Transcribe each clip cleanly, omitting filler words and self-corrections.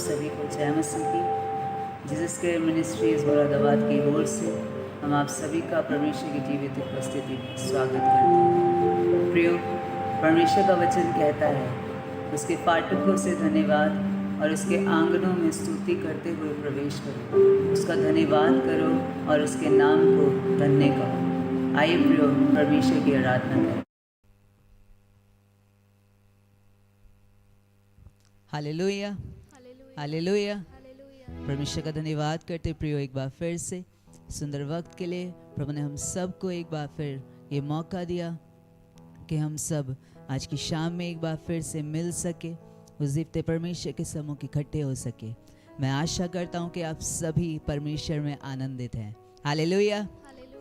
सभी को जय मसीह की। जीसस केयर मिनिस्ट्रीज मुरादाबाद की ओर से हम आप सभी का परमेश्वर की जीवित उपस्थिति में स्वागत करते हैं। प्रियो, परमेश्वर का वचन कहता है, उसके फाटकों से धन्यवाद और उसके आंगनों में स्तुति करते हुए प्रवेश करो। उसका धन्यवाद करो और उसके नाम को धन्य करो। आइए प्रियो, परमेश्वर की आराधना करें। Hallelujah, hallelujah. परमेश्वर का धन्यवाद करते प्रियो, एक बार फिर से सुंदर वक्त के लिए प्रभु ने हम सब को एक बार फिर ये मौका दिया कि हम सब आज की शाम में एक बार फिर से मिल सके, उस जीवते परमेश्वर के सम्मुख इकट्ठे हो सके। मैं आशा करता हूँ कि आप सभी परमेश्वर में आनंदित हैं। Hallelujah,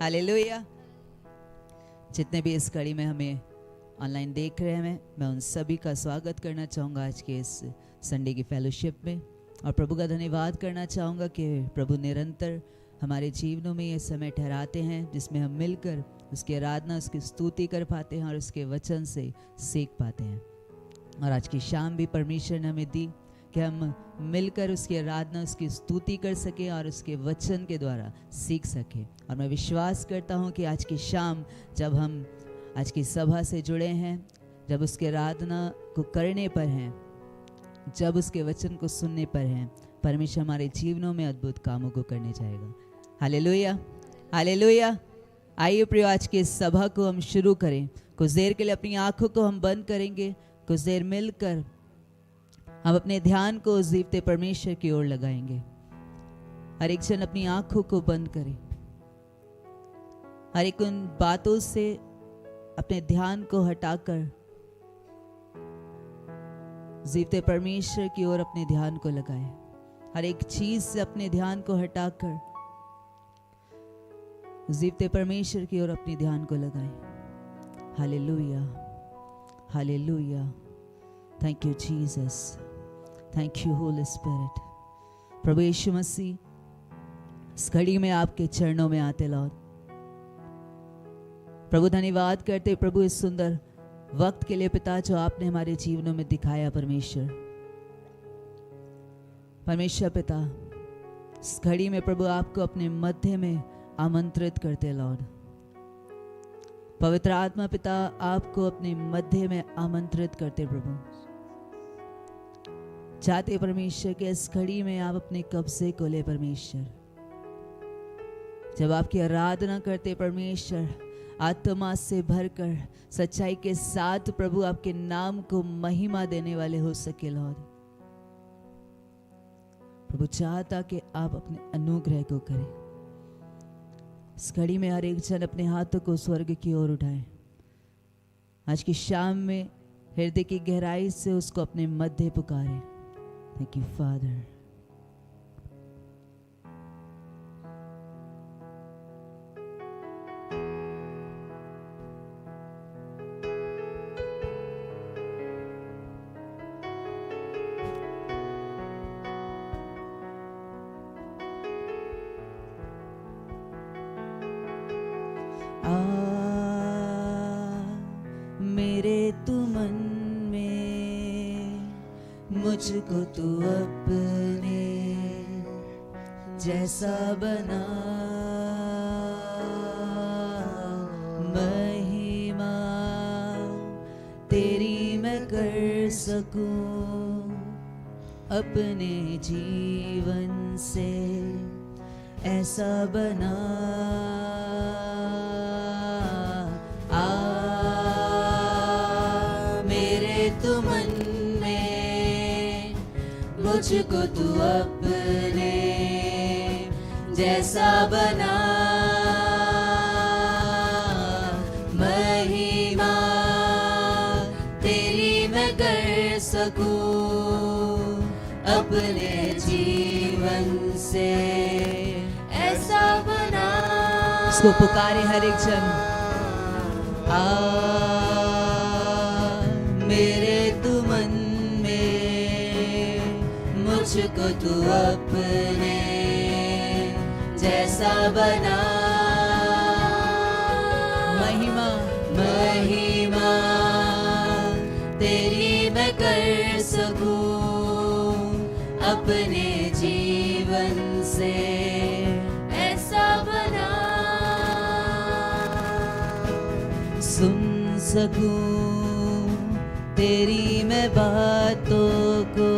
hallelujah. जितने भी इस कड़ी में हमें ऑनलाइन देख रहे हैं, मैं उन सभी का स्वागत करना चाहूँगा आज के इस संडे की फेलोशिप में, और प्रभु का धन्यवाद करना चाहूँगा कि प्रभु निरंतर हमारे जीवनों में ये समय ठहराते हैं जिसमें हम मिलकर उसकी आराधना, उसकी स्तुति कर पाते हैं और उसके वचन से सीख पाते हैं। और आज की शाम भी परमेश्वर ने हमें दी कि हम मिलकर उसकी आराधना, उसकी स्तुति कर सकें और उसके वचन के द्वारा सीख सकें। और मैं विश्वास करता हूँ कि आज की शाम जब हम आज की सभा से जुड़े हैं, जब उसके आराधना को करने पर हैं, जब उसके वचन को सुनने पर हैं, परमेश्वर हमारे जीवनों में अद्भुत कामों को करने जाएगा। Hallelujah, hallelujah. आइए प्रियो, आज की इस सभा को हम शुरू करें। कुछ देर के लिए अपनी आंखों को हम बंद करेंगे। कुछ देर मिलकर हम अपने ध्यान को उस जीवते परमेश्वर की ओर लगाएंगे। हर एक जन अपनी आंखों को बंद करें। हर एक उन बातों से अपने ध्यान को हटाकर जीवते परमेश्वर की ओर अपने ध्यान को लगाएं। हर एक चीज से अपने ध्यान को हटाकर जीवते परमेश्वर की ओर अपने ध्यान को लगाएं। Hallelujah, hallelujah. Thank you Jesus, thank you Holy Spirit. प्रभु यीशु मसीह, इस घड़ी में आपके चरणों में आते लॉर्ड प्रभु, धन्यवाद करते प्रभु इस सुंदर वक्त के लिए पिता जो आपने हमारे जीवनों में दिखाया। परमेश्वर, परमेश्वर पिता, इस घड़ी में प्रभु आपको अपने मध्य में आमंत्रित करते लॉर्ड। पवित्र आत्मा पिता आपको अपने मध्य में आमंत्रित करते प्रभु। चाहते परमेश्वर के इस घड़ी में आप अपने कब्जे को ले परमेश्वर। जब आपकी आराधना करते परमेश्वर, आत्मा से भरकर सच्चाई के साथ प्रभु आपके नाम को महिमा देने वाले हो सके लॉर्ड। प्रभु चाहता कि आप अपने अनुग्रह को करें। इस घड़ी में हर एक जन अपने हाथों को स्वर्ग की ओर उठाए। आज की शाम में हृदय की गहराई से उसको अपने मध्य पुकारे। Thank you father. मेरे तू मन में मुझको तू अपने जैसा बना, महिमा तेरी मैं कर सकूं अपने जीवन से, ऐसा बना। मुझको तू अपने जैसा बना, महिमा तेरी मैं कर सकूं अपने जीवन से, ऐसा बना। इसको पुकारे हर एक जन। मेरे तू मन मुझको तू अपने जैसा बना, महिमा महिमा तेरी मैं कर सकूं अपने जीवन से ऐसा बना, सुन सकूं तेरी मैं बातों को,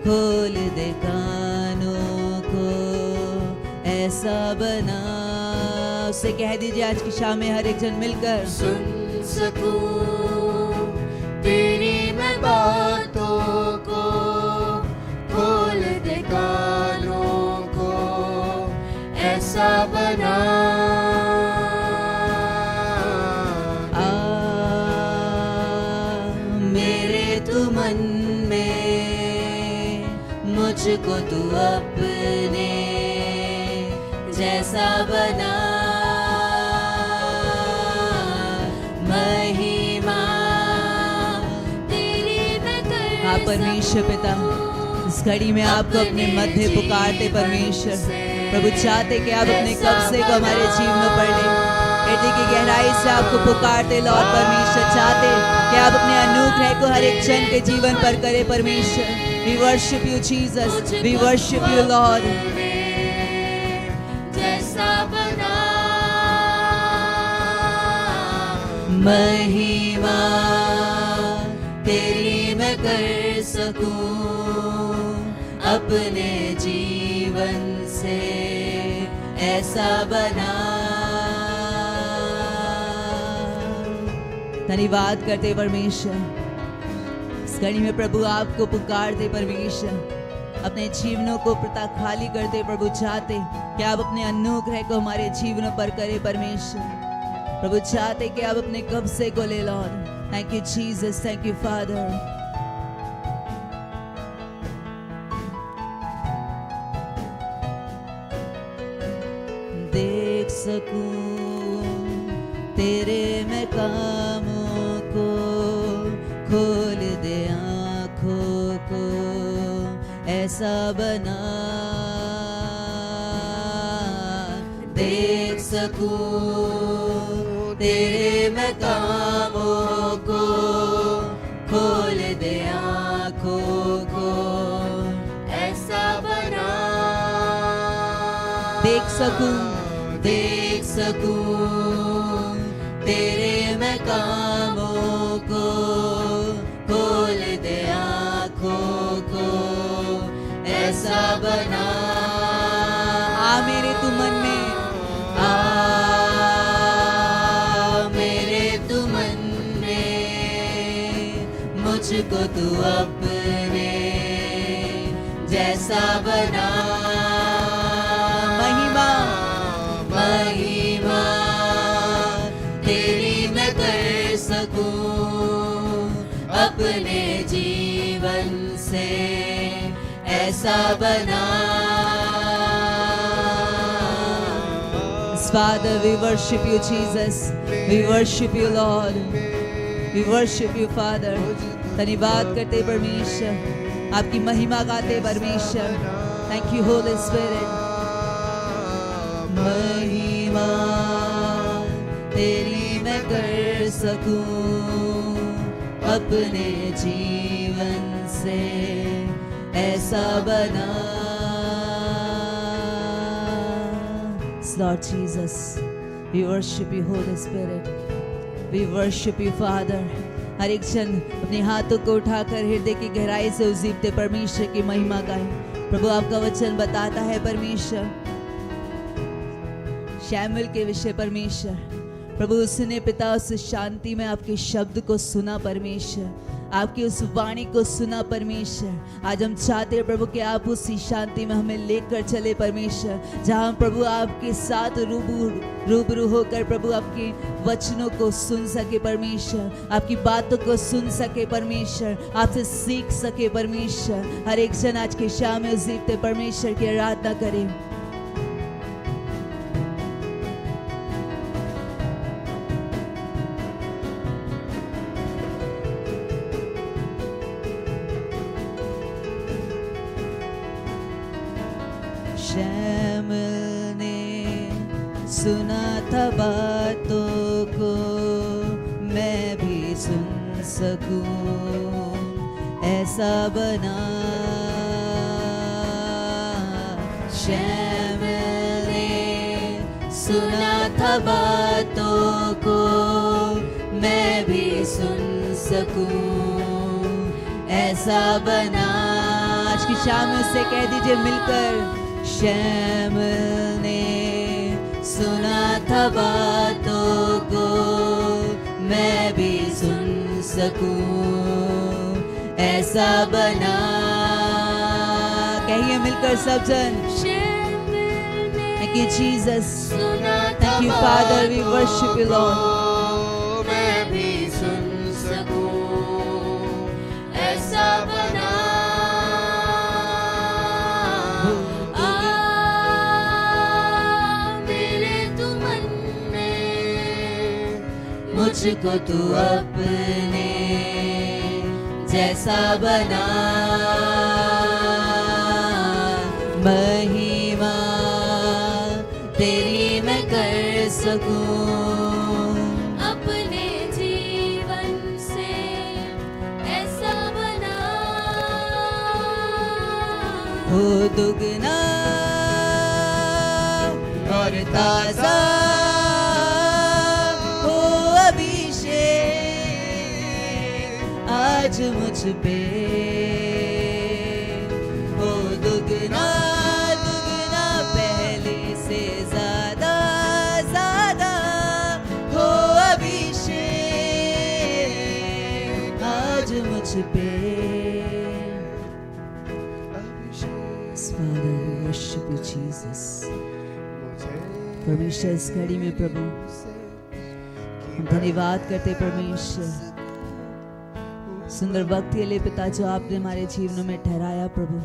खोल दे कानों को, ऐसा बना। उससे कह दीजिए आज की शाम में हर एक जन मिलकर, सुन सकूं तेरी मैं बातों को, खोल दे कानों को, ऐसा बना। मेरे तू मन में मुझको तू अपने जैसा बना, महिमा तेरी मैं कर। हाँ परमेश्वर पिता, इस घड़ी में आपको अपने मध्य पुकारते परमेश्वर प्रभु, चाहते कि आप अपने कब्जे को हमारे जीवन में पढ़ लें। हृदय की गहराई से आपको पुकारते लॉर्ड परमेश्वर, चाहते कि आप अपने अनुग्रह को हर एक जन के जीवन पर करें परमेश्वर। We worship you Jesus, we worship you Lord। जैसा बना, महिमा तेरी मैं कर सकूं अपने जीवन से ऐसा बना। धन्यवाद करते परमेश्वर, इस घड़ी में प्रभु आपको पुकारते परमेश्वर, अपने जीवनों को पिता खाली करते प्रभु, चाहते कि आप अपने अनुग्रह को हमारे जीवनों पर करें परमेश्वर। प्रभु चाहते कि आप अपने कब्जे को ले Lord. Thank you Jesus, thank you father. देख सकूं तेरे मैं कामों को, खोल दे आँखों को, ऐसा बना। देख सकूं तेरे मैं कामों को, खोल दे आँखों को, ऐसा बना। देख सकूं तेरे मैं कामों को, खोल दे आँखों को, ऐसा बना। आ मेरे तू मन में, आ मेरे तू मन में, मुझको तू अपने जैसा बना। महिमा महिमा तेरी मैं कर सकूं अपने जीवन से ऐसा बना। Father, we worship you, Jesus. We worship you, Lord. We worship you, Father. धन्यवाद करते परमेश्वर, आपकी महिमा गाते परमेश्वर। Thank you, Holy Spirit. महिमा तेरी मैं कर सकूं अपने जीवन से ऐसा बना। Lord Jesus, we worship you, Holy Spirit. We worship you, Father. हर एक जन अपने हाथों को उठाकर हृदय की गहराई से उस जीवते परमेश्वर की महिमा गाए। प्रभु आपका वचन बताता है परमेश्वर शैमुएल के विषय परमेश्वर, प्रभु उसने पिता उस शांति में आपके शब्द को सुना परमेश्वर, आपकी उस वाणी को सुना परमेश्वर। आज हम चाहते हैं प्रभु कि आप उसी शांति में हमें लेकर चले परमेश्वर, जहां प्रभु आपके साथ रूबरू होकर प्रभु आपके वचनों को सुन सके परमेश्वर, आपकी बातों को सुन सके परमेश्वर, आपसे सीख सके परमेश्वर। हर एक जन आज के शाम में उस जीवते परमेश्वर की आराधना करे। शैमुएल ने सुना था बातों को, मैं भी सुन सकूं ऐसा बना। शैमुएल ने सुना था बातों को मैं भी सुन सकूं, ऐसा बना। आज की शाम में उससे कह दीजिए मिलकर, शैमुएल ने सुना था बातों को मैं भी सुन सकूं, ऐसा बना। कहिए मिलकर सब जन, Thank you Jesus, Thank you Father, we worship you Lord. मैं भी सुन सकूं, ऐसा बना। मेरे तू मन में मुझको तू अपने जैसा बना, महिमा तेरी मैं कर सकूं, अपने जीवन से ऐसा बना। हो दुगना और ताजा हो अभिषेक आज मुझ पे, हो दुगना दुगना पहले से ज्यादा ज्यादा हो अभिषेक आज मुझ पे। Father, we worship you, Jesus. परमेश्वर इस घड़ी में प्रभु हम धन्यवाद करते परमेश्वर, सुंदर वक्त के लिए पिता जो आपने हमारे जीवनों में ठहराया प्रभु।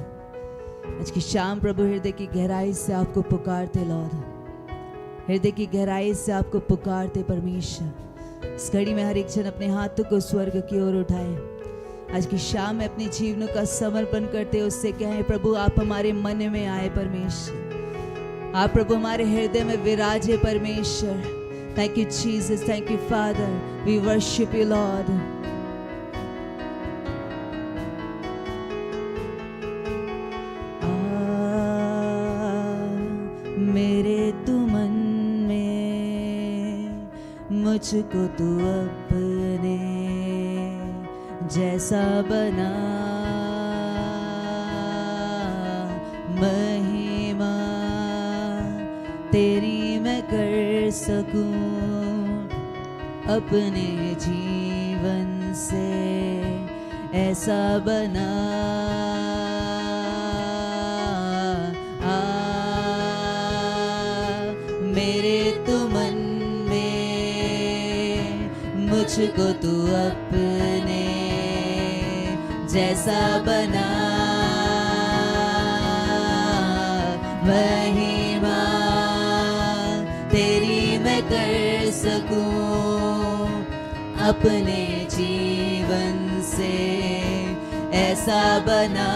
आज की शाम प्रभु हृदय की गहराई से आपको पुकारते लॉर्ड, हृदय की गहराई से आपको पुकारते परमेश्वर। इस घड़ी में हर एक जन अपने हाथों को स्वर्ग की ओर उठाए। आज की शाम में अपने जीवनों का समर्पण करते उससे कहें प्रभु आप हमारे मन में आए परमेश्वर, आप प्रभु हमारे हृदय में विराजे परमेश्वर। Thank you Jesus, thank you father, we worship you Lord. मेरे तू मन में मुझको तू अपने जैसा बना, महिमा तेरी मैं कर सकूं, अपने जीवन से ऐसा बना। मेरे तू मन में मुझको तू अपने जैसा बना, महिमा तेरी मैं कर सकूं, अपने जीवन से ऐसा बना।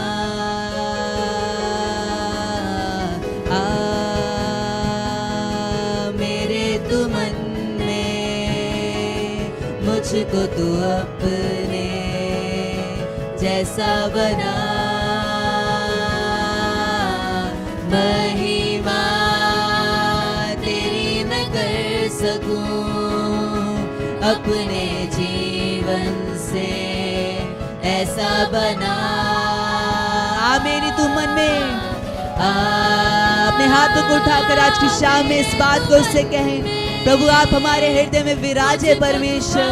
मेरे तू मन में मुझको तू अपने जैसा बना, महिमा तेरी मैं कर सकूं, अपने जीवन से ऐसा बना। मेरी तू मन में अपने हाथों को उठाकर आज की शाम में इस बात को उससे कहें प्रभु आप हमारे हृदय में विराजे परमेश्वर,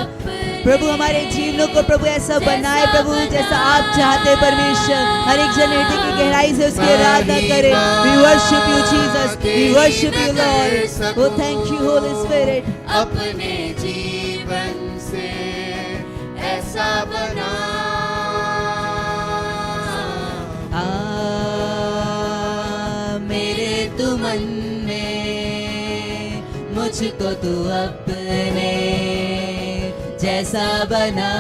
प्रभु हमारे जीवनों को प्रभु ऐसा बनाए प्रभु जैसा आप चाहते परमेश्वर। हर एक जन हृदय की गहराई से उसकी आराधना करे। We worship you Jesus, we worship you Lord, oh thank you Holy Spirit। अपने जीवन से ऐसा बना, मेरे तू मन में मुझको तू अपने जैसा बना,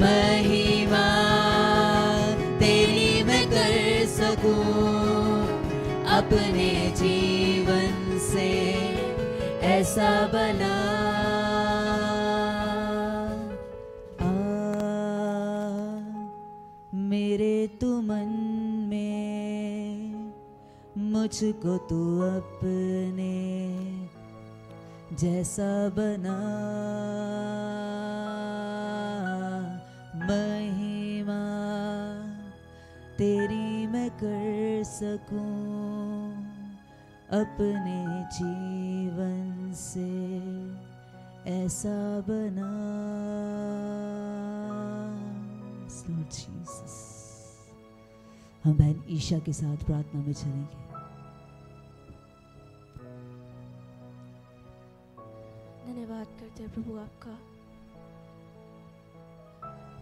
महिमा तेरी मैं कर सकूं, अपने जीवन से ऐसा बना। मेरे तू मन में मुझको तू अपने जैसा बना, महिमा तेरी मैं कर सकूं अपने जीवन से ऐसा बना। Lord Jesus, हम बहन ईशा के साथ प्रार्थना में चलेंगे। धन्यवाद करते हैं प्रभु आपका,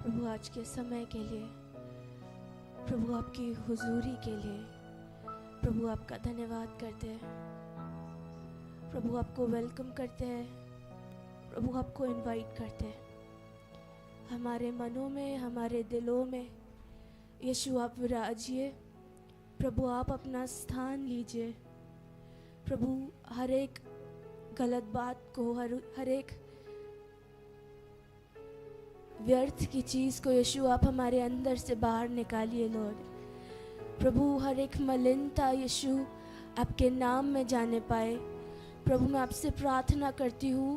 प्रभु आज के समय के लिए, प्रभु आपकी हुजूरी के लिए, प्रभु आपका धन्यवाद करते हैं, प्रभु आपको वेलकम करते हैं, प्रभु आपको इनवाइट करते हैं हमारे मनों में, हमारे दिलों में। यीशु आप विराजिए, प्रभु आप अपना स्थान लीजिए। प्रभु हर एक गलत बात को, हर एक व्यर्थ की चीज़ को यीशु आप हमारे अंदर से बाहर निकालिए लॉर्ड। प्रभु हर एक मलिनता यीशु आपके नाम में जाने पाए। प्रभु मैं आपसे प्रार्थना करती हूँ,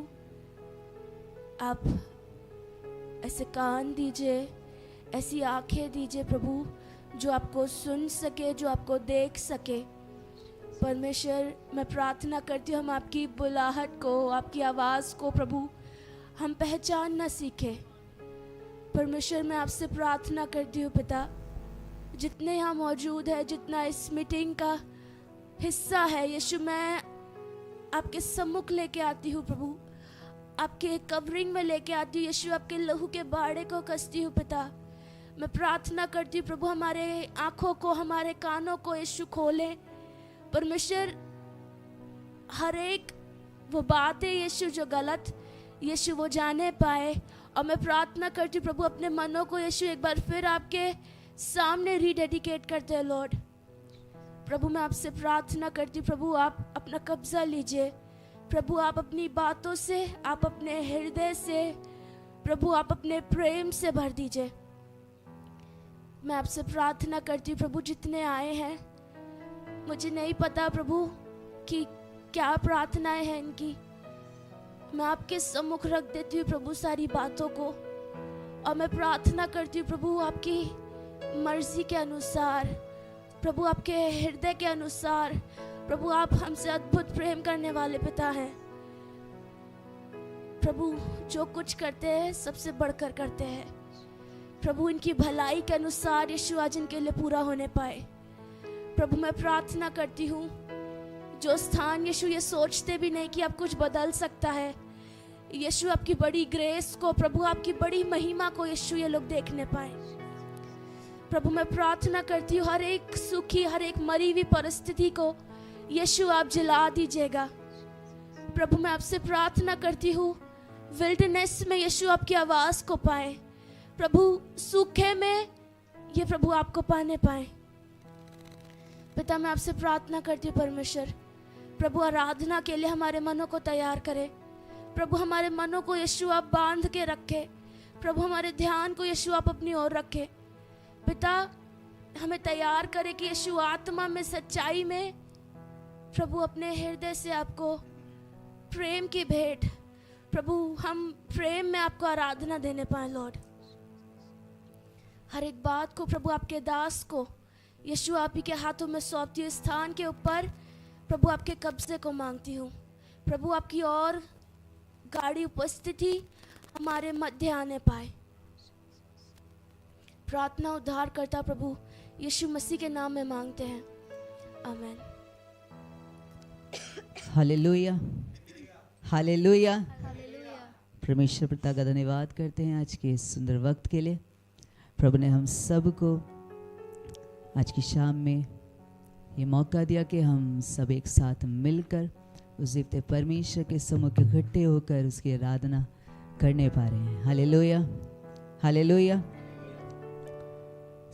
आप ऐसे कान दीजिए, ऐसी आंखें दीजिए प्रभु, जो आपको सुन सके, जो आपको देख सके। परमेश्वर मैं प्रार्थना करती हूँ, हम आपकी बुलाहट को, आपकी आवाज़ को प्रभु हम पहचानना सीखे। परमेश्वर मैं आपसे प्रार्थना करती हूँ पिता, जितने यहाँ मौजूद है, जितना इस मीटिंग का हिस्सा है यीशु, मैं आपके सम्मुख लेके आती हूँ प्रभु, आपके कवरिंग में लेके आती हूँ यीशु, आपके लहू के बाड़े को कसती हूँ पिता। मैं प्रार्थना करती हूँ प्रभु हमारे आँखों को, हमारे कानों को यीशु खोले। परमेश्वर हर एक वो बातें यीशु जो गलत यीशु वो जाने पाए। और मैं प्रार्थना करती हूँ प्रभु अपने मनों को यीशु एक बार फिर आपके सामने रीडेडिकेट करते हैं लॉर्ड। प्रभु मैं आपसे प्रार्थना करती हूँ प्रभु आप अपना कब्जा लीजिए। प्रभु आप अपनी बातों से, आप अपने हृदय से, प्रभु आप अपने प्रेम से भर दीजिए। मैं आपसे प्रार्थना करती हूँ प्रभु जितने आए हैं, मुझे नहीं पता प्रभु कि क्या प्रार्थनाएं हैं इनकी, मैं आपके सम्मुख रख देती हूँ प्रभु सारी बातों को। और मैं प्रार्थना करती हूँ प्रभु आपकी मर्जी के अनुसार, प्रभु आपके हृदय के अनुसार। प्रभु आप हमसे अद्भुत प्रेम करने वाले पिता हैं। प्रभु जो कुछ करते हैं सबसे बढ़कर करते हैं। प्रभु इनकी भलाई के अनुसार यीशु आज इनके लिए पूरा होने पाए। प्रभु मैं प्रार्थना करती हूँ, जो स्थान यीशु ये सोचते भी नहीं कि आप कुछ बदल सकता है, यीशु आपकी बड़ी ग्रेस को, प्रभु आपकी बड़ी महिमा को यीशु ये लोग देखने पाए। प्रभु मैं प्रार्थना करती हूँ हर एक सुखी, हर एक मरी हुई परिस्थिति को यीशु आप जला दीजिएगा। प्रभु मैं आपसे प्रार्थना करती हूँ विल्डरनेस में यीशु आपकी आवाज़ को पाए। प्रभु सूखे में ये प्रभु आपको पाने पाए। पिता मैं आपसे प्रार्थना करती हूँ परमेश्वर, प्रभु आराधना के लिए हमारे मनों को तैयार करे। प्रभु हमारे मनों को यीशु आप बांध के रखे। प्रभु हमारे ध्यान को यीशु आप अपनी ओर रखे। पिता हमें तैयार करे कि यीशु आत्मा में, सच्चाई में प्रभु अपने हृदय से आपको प्रेम की भेंट, प्रभु हम प्रेम में आपको आराधना देने पाए लॉर्ड। हर एक बात को प्रभु आपके दास को यीशु आप ही के हाथों में सौंपती हूँ। स्थान के ऊपर प्रभु आपके कब्जे को मांगती हूँ। प्रभु आपकी और गाढ़ी उपस्थिति हमारे मध्य आने पाए। प्रार्थना उद्धार करता प्रभु यीशु मसीह के नाम में मांगते हैं, आमीन। Hallelujah, hallelujah. परमेश्वर पिता का धन्यवाद करते हैं आज के इस सुंदर वक्त के लिए। प्रभु ने हम सब को आज की शाम में ये मौका दिया कि हम सब एक साथ मिलकर उस जीवते परमेश्वर के सम्मुख इकट्ठे होकर उसकी आराधना करने पा रहे हैं। Hallelujah, hallelujah.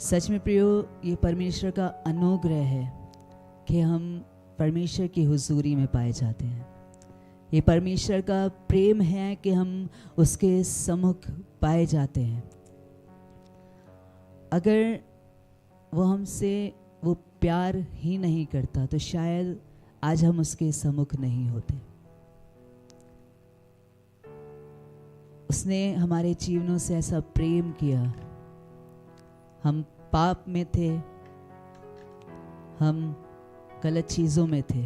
सच में प्रियो, ये परमेश्वर का अनुग्रह है कि हम परमेश्वर की हुजूरी में पाए जाते हैं। ये परमेश्वर का प्रेम है कि हम उसके सम्मुख पाए जाते हैं। अगर वो हमसे वो प्यार ही नहीं करता तो शायद आज हम उसके सम्मुख नहीं होते। उसने हमारे जीवनों से ऐसा प्रेम किया। हम पाप में थे, हम गलत चीज़ों में थे,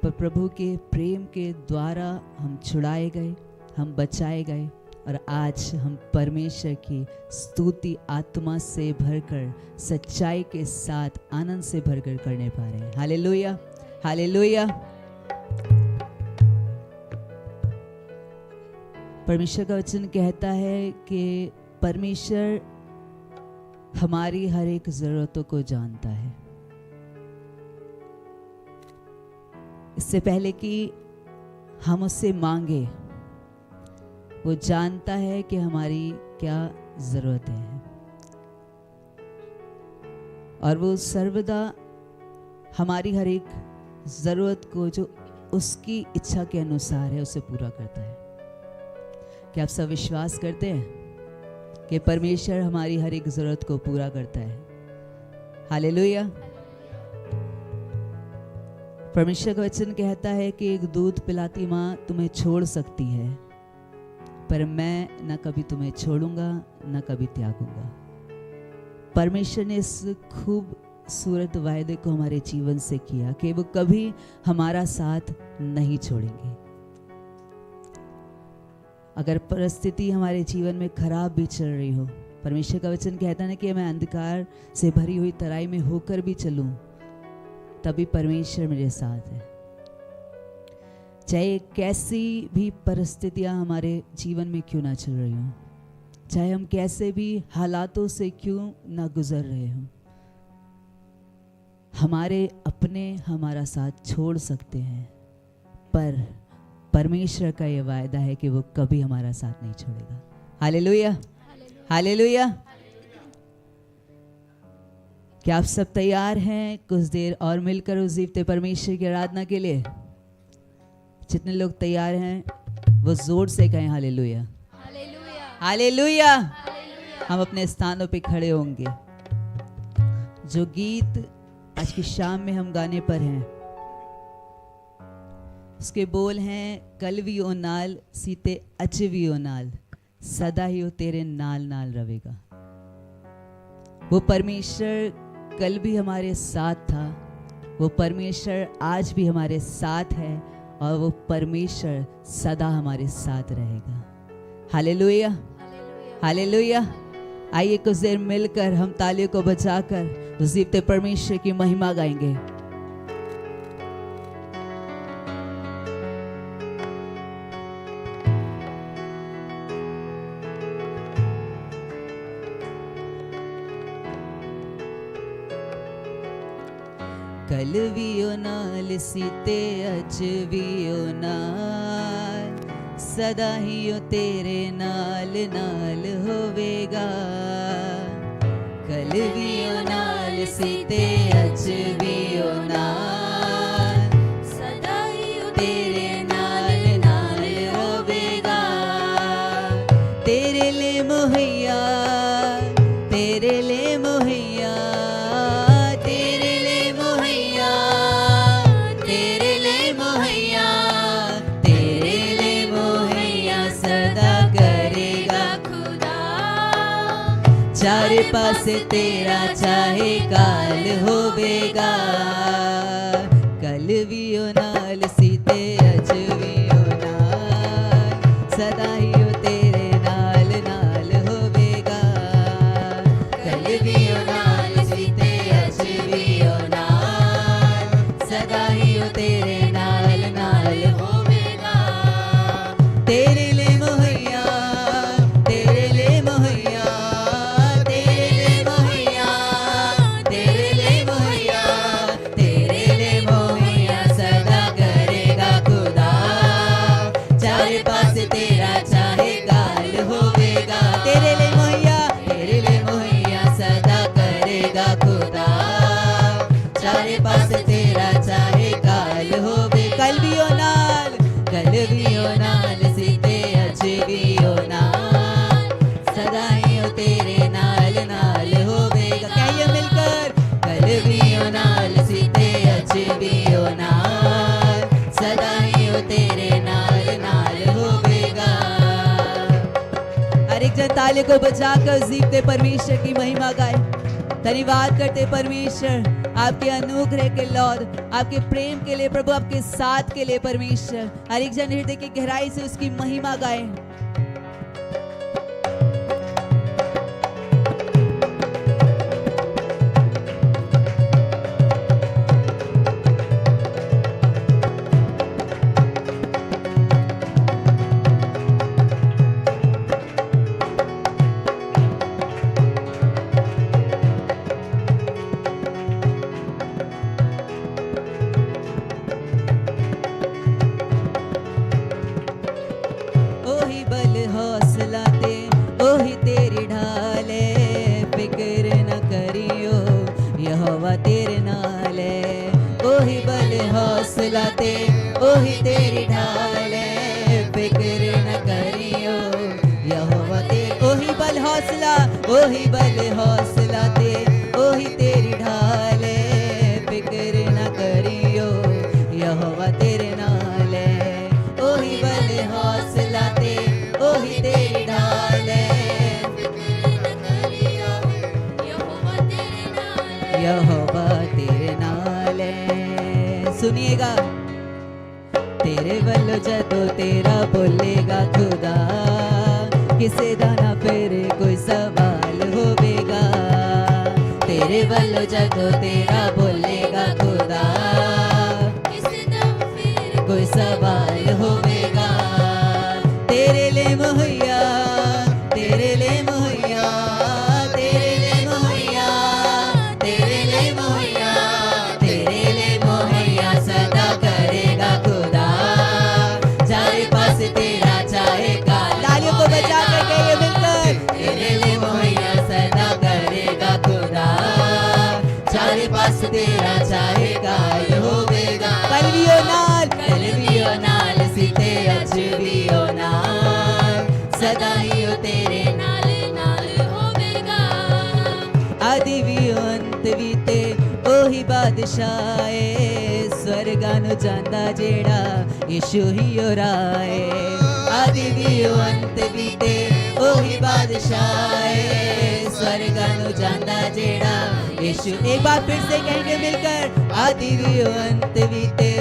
पर प्रभु के प्रेम के द्वारा हम छुड़ाए गए, हम बचाए गए और आज हम परमेश्वर की स्तुति आत्मा से भरकर, सच्चाई के साथ, आनंद से भरकर करने पा रहे हैं। Hallelujah, hallelujah. परमेश्वर का वचन कहता है कि परमेश्वर हमारी हर एक जरूरतों को जानता है। इससे पहले कि हम उससे मांगे, वो जानता है कि हमारी क्या जरूरतें हैं और वो सर्वदा हमारी हर एक जरूरत को जो उसकी इच्छा के अनुसार है उसे पूरा करता है। क्या आप सब विश्वास करते हैं कि परमेश्वर हमारी हर एक जरूरत को पूरा करता है? हालेलुया। परमेश्वर का वचन कहता है कि एक दूध पिलाती माँ तुम्हें छोड़ सकती है, पर मैं न कभी तुम्हें छोड़ूंगा न कभी त्यागूंगा। परमेश्वर ने इस खूबसूरत वायदे को हमारे जीवन से किया कि वो कभी हमारा साथ नहीं छोड़ेंगे। अगर परिस्थिति हमारे जीवन में खराब भी चल रही हो, परमेश्वर का वचन कहता है कि मैं अंधकार से भरी हुई तराई में होकर भी चलूं, तभी परमेश्वर मेरे साथ है। चाहे कैसी भी परिस्थितियां हमारे जीवन में क्यों ना चल रही हो, चाहे हम कैसे भी हालातों से क्यों ना गुजर रहे हो, हमारे अपने हमारा साथ छोड़ सकते हैं, पर परमेश्वर का ये वायदा है कि वो कभी हमारा साथ नहीं छोड़ेगा। Hallelujah, hallelujah. क्या आप सब तैयार हैं कुछ देर और मिलकर उस जीवते परमेश्वर की आराधना के लिए? जितने लोग तैयार हैं वो जोर से कहें हालेलुया, हालेलुया। हम अपने स्थानों पे खड़े होंगे। जो गीत आज की शाम में हम गाने पर हैं उसके बोल हैं, कल भी ओ नाल सीते अच भी ओ नाल, सदा ही ओ तेरे नाल नाल रवेगा। वो परमेश्वर कल भी हमारे साथ था, वो परमेश्वर आज भी हमारे साथ है और वो परमेश्वर सदा हमारे साथ रहेगा। Hallelujah, hallelujah. आइए कुछ देर मिलकर हम तालियों को बजाकर उस जीवते परमेश्वर की महिमा गाएंगे। कल भी ओ नाल सीते अज भी ओ नाल, सदा ही ओ तेरे नाल नाल होवेगा। कल भी ओ नाल सीते अज भी ओ नाल, सदा ही ओ तेरे नाल नाल होवेगा। तेरे ले मुहैया, तेरे ले मुहैया, चारे पासे तेरा चाहे काल होवेगा। कल भी ओ नाल सीते अज भी ओ नाल, सदा ही ओ तेरे नाल नाल होवेगा। कल भी ओ नाल सीते अज भी ओ नाल, सदा ही ओ तेरे नाल नाल होवेगा। तेरे ले मुहैया, तेरे ले मुहैया, कल भी ओ नाल, कल भी ओ नाल सीते अज भी ओ नाल, सदा ही ओ तेरे नाल नाल होवेगा। कहिए मिलकर एक जन ताली को बजाकर जीवते परमेश्वर की महिमा गाए। धन्यवाद करते परमेश्वर आपके अनुग्रह के लॉर्ड, आपके प्रेम के लिए प्रभु, आपके साथ के लिए परमेश्वर। हर एक जन हृदय की गहराई से उसकी महिमा गाए। ओही तेरी ढाल है, फिक्र न करियो यहोवा तेरे। ओही बल हौसला, ओही बल हौसला ते, ओही तेरी ढाल है, फिक्र न करियो यहोवा तेरे नाल है। ओही बल हौसला ते, ओही तेरी ढाल है, फिक्र न करियो यहोवा तेरे नाल है, यहोवा तेरे नाल है। सुनिएगा, तेरे वल्लो जदों तेरा बोलेगा खुदा, किसे दा ना फिर कोई सवाल होवेगा। तेरे वल्लो जदों तेरा बोलेगा खुदा, किसे दा फिर कोई सवाल होवेगा। तेरे ले मुहैया, तेरे ले मुहैया, तेरे ले मुहैया, तेरे ले मुहैया, तेरे ले मुहैया सदा करेगा खुदा। चारे पास तेरा चाहेगा, तालियों को बजा कर कहिए मिलकर, तेरे लिए मुहैया सदा करेगा खुदा। चारे पास तेरा चाहेगा होवेगा। कलवियो नाल सीते अज भी ओ नाल, सदा ही ओ तेरे नाल नाल होवेगा। आदि भी अंत भी ते ओही बादशाह है, स्वर्गां नूं जांदा जेड़ा यीशु ही ओ राए। आदि भी अंत भी ते ओही बादशाह है, स्वर्गां नूं जांदा जेड़ा यीशु। एक बार फिर से कहेंगे मिलकर, आदि भी अंत भी ते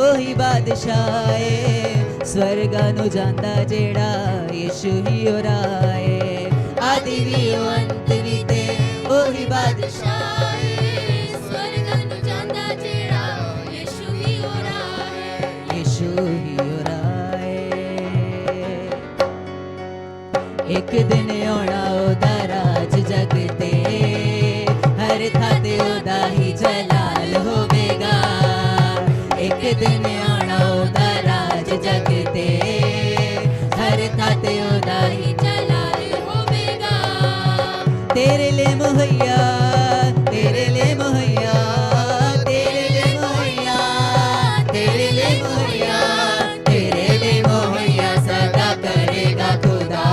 ओही बादशाह है, स्वर्गां नूं जांदा जेड़ा यीशु ही ओ राए। आदि भी अंत भी ते ओही बादशाह है, स्वर्गां नूं जांदा जेड़ा यीशु ही ओ राए, यीशु ही ओ राए। एक दिन आना ओदा राज जग ते, हर थां ते ओदा ही जलाल होवेगा। एक दिन आना ओदा राज जग ते, हर थां ते ओदा ही जलाल होवेगा। तेरे ले मुहैया, तेरे ले मुहैया, तेरे ले मुहैया, तेरे ले मुहैया, तेरे ले मुहैया सदा करेगा खुदा।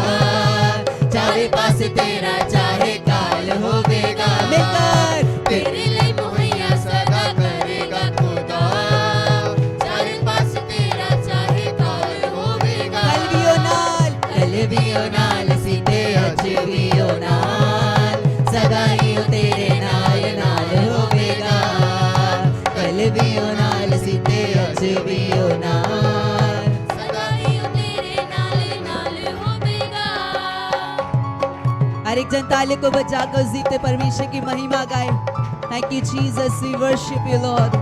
चारे पास तेरा चाहे काल होवेगा। मिलकर, तेरे ले मुहैया सदा करेगा खुदा। चारे पास तेरा चाहे काल होवेगा। कलवियो नाल सीते अज भी ओ नाल, सदा ही ओ तेरे नाल नाल होवेगा। कलवियो नाल सीते अज भी ओ नाल, सदा ही ओ तेरे नाल नाल होवेगा। हर एक जन ताली को बजाकर जीते परमेश्वर की महिमा गाए। Thank you Jesus, we worship you Lord.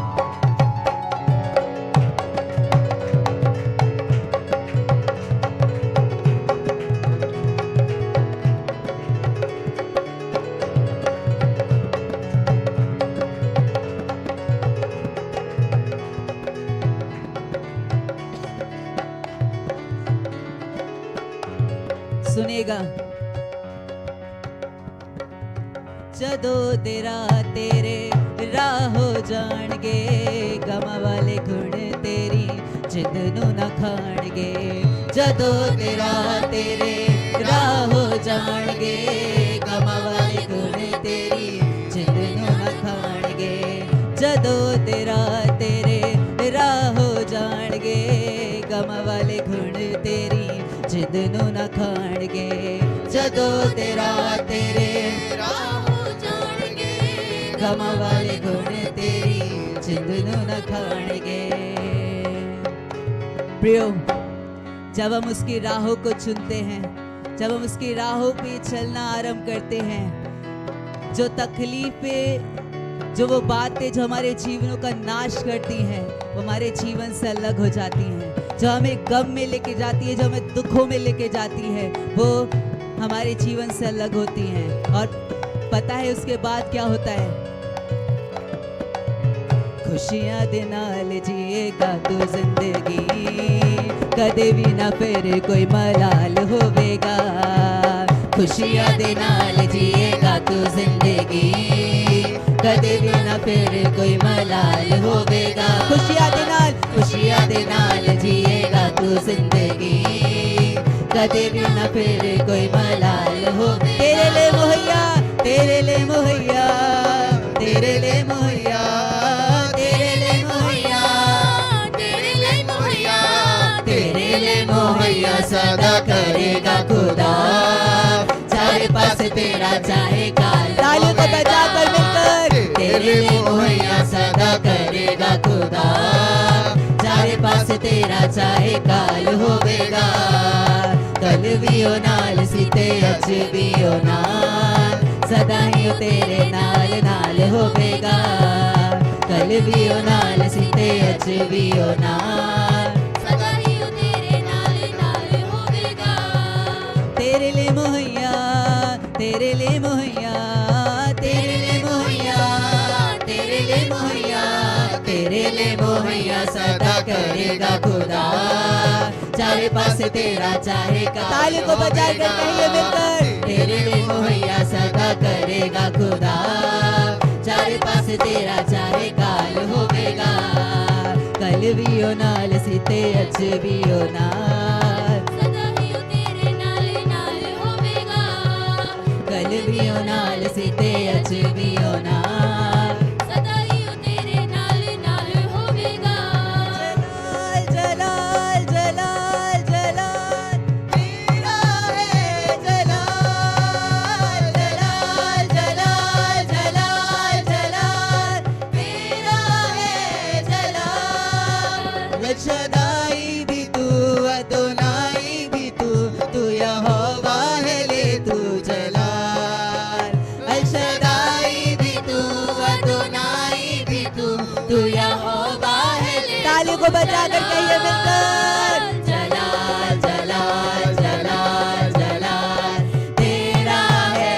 सुनेगा, जदों तेरा तेरे राह हो जाणगे, गमां वाले गुण तेरी जिंद नूं ना खाणगे। जदों तेरा तेरे राह हो जाणगे, गमां वाले गुण तेरी जिंद नूं ना खाणगे। जदों तेरा तेरे राह हो जाणगे, गमां वाले गुण तेरी जिंद नूं ना खाणगे। जदों तेरा तेरे गम वाले गुण तेरी जिंदनों न खाणगे। प्रियो, जब हम उसकी राहों को चुनते हैं, जब हम उसकी राहों पे चलना आरंभ करते हैं, जो तकलीफें, जो वो बातें जो हमारे जीवनों का नाश करती हैं, वो हमारे जीवन से अलग हो जाती हैं। जो हमें गम में लेके जाती है, जो हमें दुखों में लेके जाती है, वो हमारे जीवन से अलग होती हैं। और पता है उसके बाद क्या होता है? खुशियां दे नाल जिएगा तू जिंदगी, कदे भी ना फिर कोई मलाल होवेगा। खुशियां दे नाल जिएगा तू जिंदगी, कदे भी ना फिर कोई मलाल होवेगा। खुशियां दे नाल जिएगा तू जिंदगी, कदे भी ना फिर कोई मलाल हो। तेरे ले मुहैया, तेरे ले मुहैया, तेरे ले मुहैया, तेरे ले मुहैया, तेरे ले मुहैया, तेरे ले मुहैया सदा करेगा खुदा। चारे पास तेरा चाहेगा, तालियों को बजा कर मिलकर, तेरे ले मुहैया सदा करेगा खुदा। चारे पास तेरा चाहे काल होवेगा, कल भी हो नाल सीते अज भी हो नाल, सदा ही तेरे नाल नाल होवेगा। कल भी हो नाल सीते अज भी हो नाल, सदा ही तेरे नाल नाल होवेगा। तेरे ले मुहैया, तेरे ले मुहैया, तेरे ले मुहैया, तेरे ले मुहैया, तेरे ले मुहैया सदा करेगा खुदा। चारे पास तेरा चाहेगा, ताली को बजा कर कहिए मिलकर, तेरे ले मुहैया सदा करेगा खुदा। चारे पास तेरा चाहे काल होवेगा, कल भी हो नाल सीते अज भी हो नाल, सदा ही तेरे नाल नाल होवेगा। कल भी हो नाल सीते अज भी हो नाल, सदा ही तेरे नाल नाल होवेगा। जलाल जलाल जलाल तेरा है, जलाल जलाल जलाल जलाल जलाल तेरा है, जलाल। रशदाई भी तू, अदोनाई भी तू, तू यहोवा है ले तू जलाल। अल-शदाई भी तू, अदोनाई भी तू, तू यहोवा है ले। तालियों को बजा कर कहिए मिलकर, जलाल जलाल जलाल जलाल तेरा है,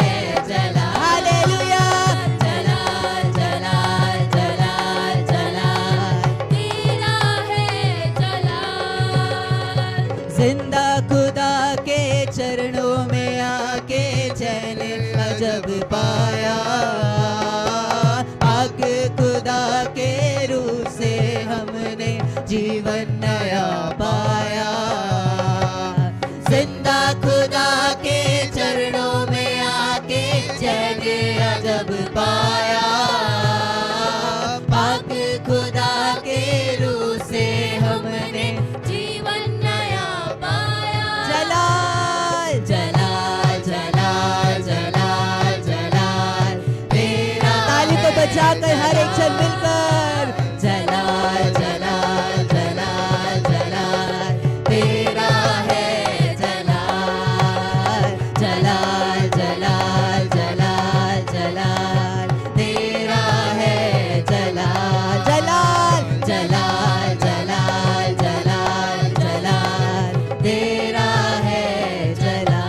जलाल। हालेलुया। जलाल जलाल जलाल जलाल तेरा है, जलाल। जिंदा खुदा के चरणों में आके चैन अजब पाया, आग खुदा के रूह से हमने जीवन नया पाया। जिंदा खुदा के चरणों में आके चैन अजब पाया, पाक खुदा के रूह से हमने जीवन नया पाया। जलाल जलाल जलाल जलाल जलाल तेरा। ताली को बजाकर हर एक जन मिलकर, जलाल जलाल जलाल जलाल तेरा है, जलाल जलाल जलाल जलाल जलाल तेरा है, जलाल जलाल जलाल जलाल जलाल जलाल तेरा है, जलाल।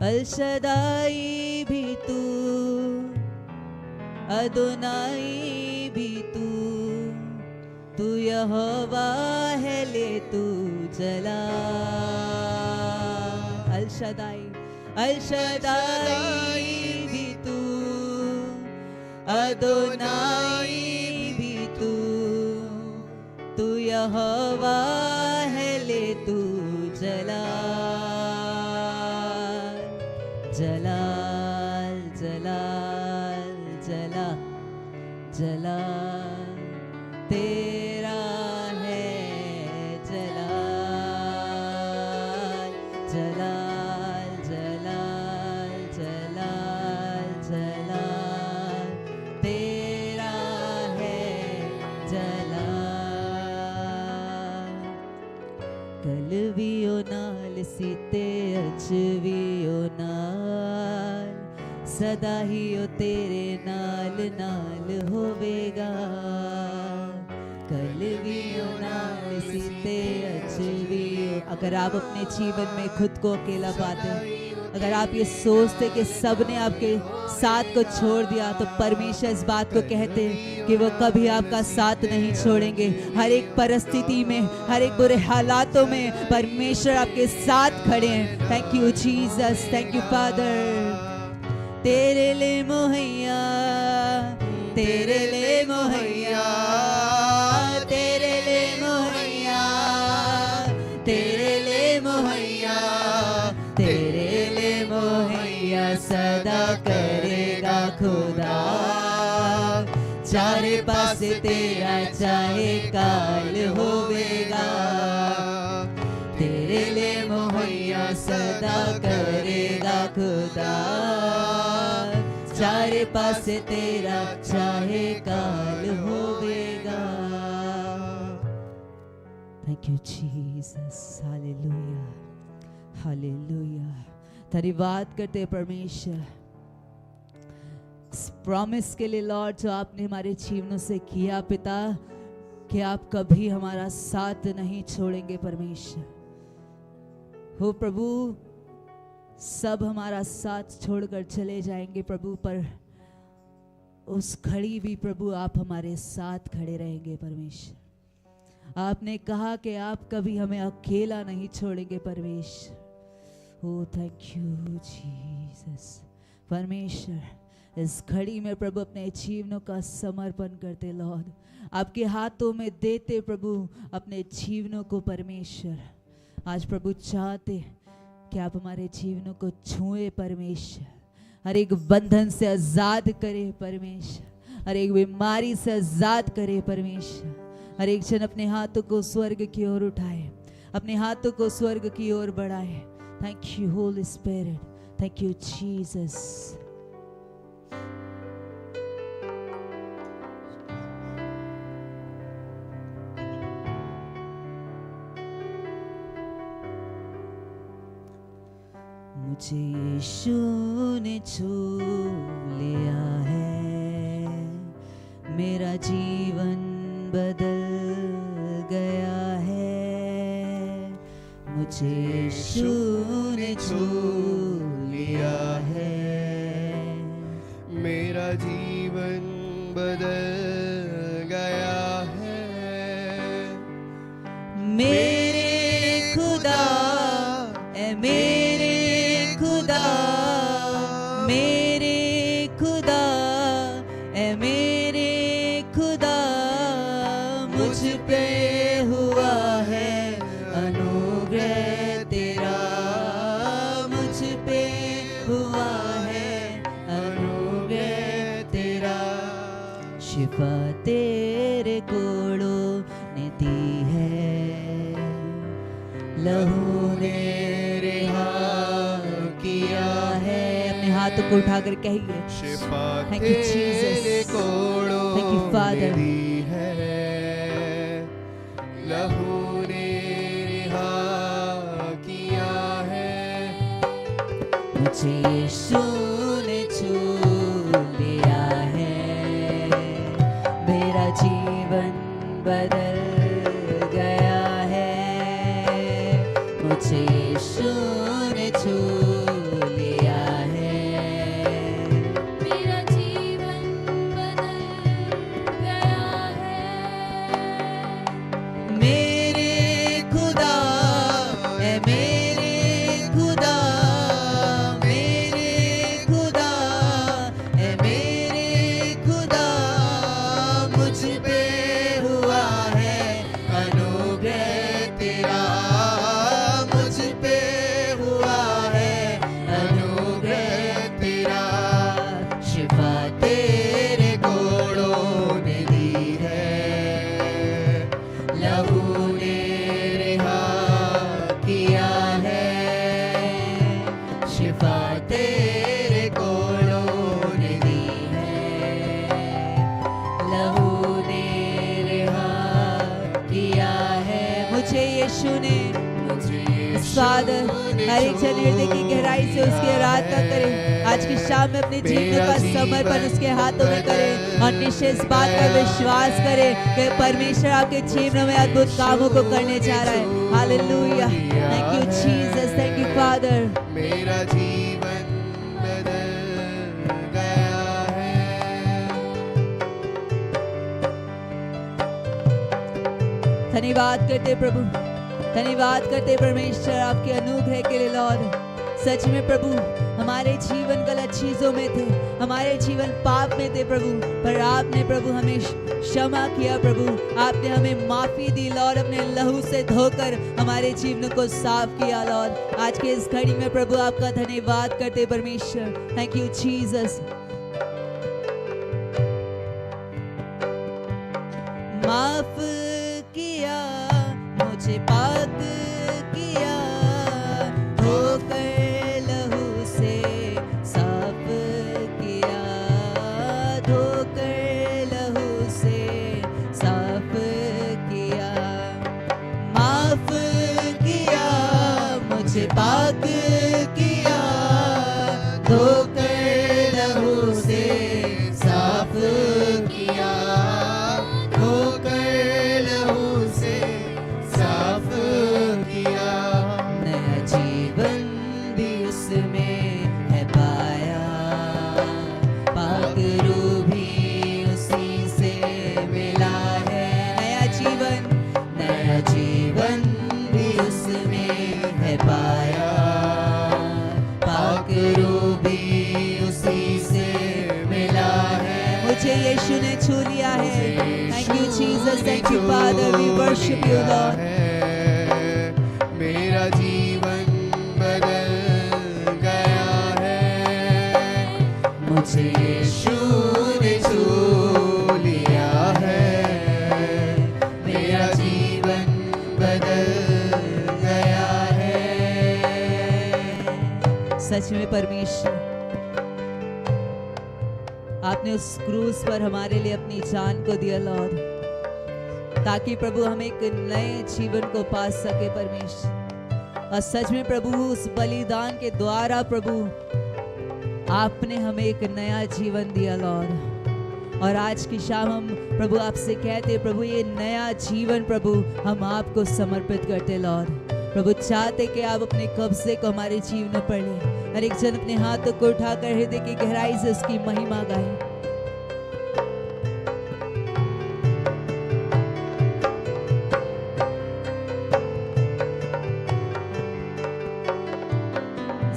अल-शदाई भी तू, अदोनाई भी तू, तू यहोवा है ले तू जलाल। अल-शदाई, अल-शदाई भी तू, अदोनाई भी तू, तू यहोवा है ले तू जलाल। जलाल जलाल जला जलाल तेरा है, जलाल। जलाल जलाल जलाल जलाल तेरा है जलाल कलवियो नाल सीते अचवियो नाल सदा ही ओ तेरे नाल नाल होवेगा कलवियो नाल सीते अचवियो। अगर आप अपने जीवन में खुद को अकेला पाते हो, अगर आप ये सोचते कि सबने आपके साथ को छोड़ दिया, तो परमेश्वर इस बात को कहते हैं कि वो कभी आपका साथ नहीं छोड़ेंगे। हर एक परिस्थिति में, हर एक बुरे हालातों में परमेश्वर आपके साथ खड़े हैं। Thank you Jesus, thank you father. तेरे ले मोहैया, तेरे ले मोहैया, तेरे ले मोहैया, तेरे ले मोहैया, तेरे ले मोहैया सदा करेगा खुदा। चारे पासे तेरा चाहे काल होवेगा, तेरे ले मोहैया सदा करेगा खुदा। चारे पासे तेरा चाहे काल होवेगा। Thank you Jesus, hallelujah hallelujah. धन्यवाद करते परमेश्वर इस प्रॉमिस के लिए लॉर्ड, जो आपने हमारे जीवनों से किया पिता, कि आप कभी हमारा साथ नहीं छोड़ेंगे परमेश्वर। हो प्रभु, सब हमारा साथ छोड़कर चले जाएंगे प्रभु, पर उस घड़ी भी प्रभु आप हमारे साथ खड़े रहेंगे परमेश्वर। आपने कहा कि आप कभी हमें अकेला नहीं छोड़ेंगे परमेश्वर। ओ थैंक यू जीसस। परमेश्वर इस घड़ी में प्रभु अपने जीवनों का समर्पण करते लॉर्ड, आपके हाथों में देते प्रभु अपने जीवनों को परमेश्वर। आज प्रभु चाहते कि आप हमारे जीवनों को छुए परमेश्वर, हर एक बंधन से आजाद करे परमेश्वर, हर एक बीमारी से आजाद करे परमेश्वर। हर एक जन अपने हाथों को स्वर्ग की ओर उठाए, अपने हाथों को स्वर्ग की ओर बढ़ाए। Thank you Holy spirit, thank you Jesus. मुझे यीशु ने छू लिया है, मेरा जीवन बदल गया है। मुझे यीशु ने छू लिया है, मेरा जीवन बदल गया है। मेरे खुदा ए मेरे खुदा, मेरे खुदा ए मेरे खुदा, मुझ पे हुआ है अनुग्रह तेरा, मुझ पे हुआ है अनुग्रह तेरा। शिफा तेरे कोड़ों ने दी है, लहू ने रिहा किया है। अपने हाथों को उठाकर कहिए, शिफा Thank you, Jesus. तेरे कोड़ों Thank you, Father. में दी है, लहू ने रिहा किया है। मुझे यीशु ने छू लिया है, मेरा जीवन बदल गया है। मुझे यीशु ने छू लिया है, मेरा जीवन बदल गया है। मेरे खुदा ए मेरे खुदा, मेरे खुदा ए मेरे खुदा, मुझ पे हुआ है अनुग्रह तेरा, मुझ पे हुआ है यस फादर, हर एक जन हृदय की गहराई से उसकी आराधना करे। आज की शाम में अपने जीवन का समर्पण उसके हाथों में करे और निश्चय इस बात का विश्वास करे कि परमेश्वर आपके जीवन में अद्भुत कामों को करने जा रहा है। Hallelujah, thank you Jesus, thank you father. मेरा जीवन बदल गया है। धन्यवाद करते प्रभु, धन्यवाद करते परमेश्वर आपके अनुग्रह के लिए लॉर्ड। सच में प्रभु हमारे जीवन गलत चीजों में थे, हमारे जीवन पाप में थे प्रभु, पर आपने प्रभु हमें क्षमा किया प्रभु, आपने हमें माफी दी लॉर्ड, अपने लहू से धोकर हमारे जीवन को साफ किया लॉर्ड। आज के इस घड़ी में प्रभु आपका धन्यवाद करते परमेश्वर, थैंक यू जीसस। माफ किया मुझे, पाक किया, धोकर लहू से साफ किया, धोकर लहू से साफ किया। माफ किया मुझे, पाक किया, धोकर लहू से साफ किया, धोकर लहू से साफ किया। नया जीवन भी उसमें है पाया, पाक रूह भी उसी से मिला है। नया जीवन भी उसमें है पाया, पाक रूह भी उसी से मिला है। मुझे यीशु ने छू लिया है। Thank you Jesus, thank you father, we worship you Lord. मेरा जीवन बदल गया है। मुझे यीशु ने छू लिया है। मेरा जीवन बदल गया है। सच में परमेश्वर आपने उस क्रूस पर हमारे लिए अपनी जान को दिया लॉर्ड, ताकि प्रभु हम एक नए जीवन को पा सके परमेश्वर। और सच में प्रभु उस बलिदान के द्वारा प्रभु आपने हमें एक नया जीवन दिया लॉर्ड। और आज की शाम हम प्रभु आपसे कहते प्रभु ये नया जीवन प्रभु हम आपको समर्पित करते लॉर्ड। प्रभु चाहते कि आप अपने कब्जे को हमारे जीवन में पढ़ लें। हर एक जन अपने हाथों को उठाकर हृदय की गहराई से उसकी महिमा गाए।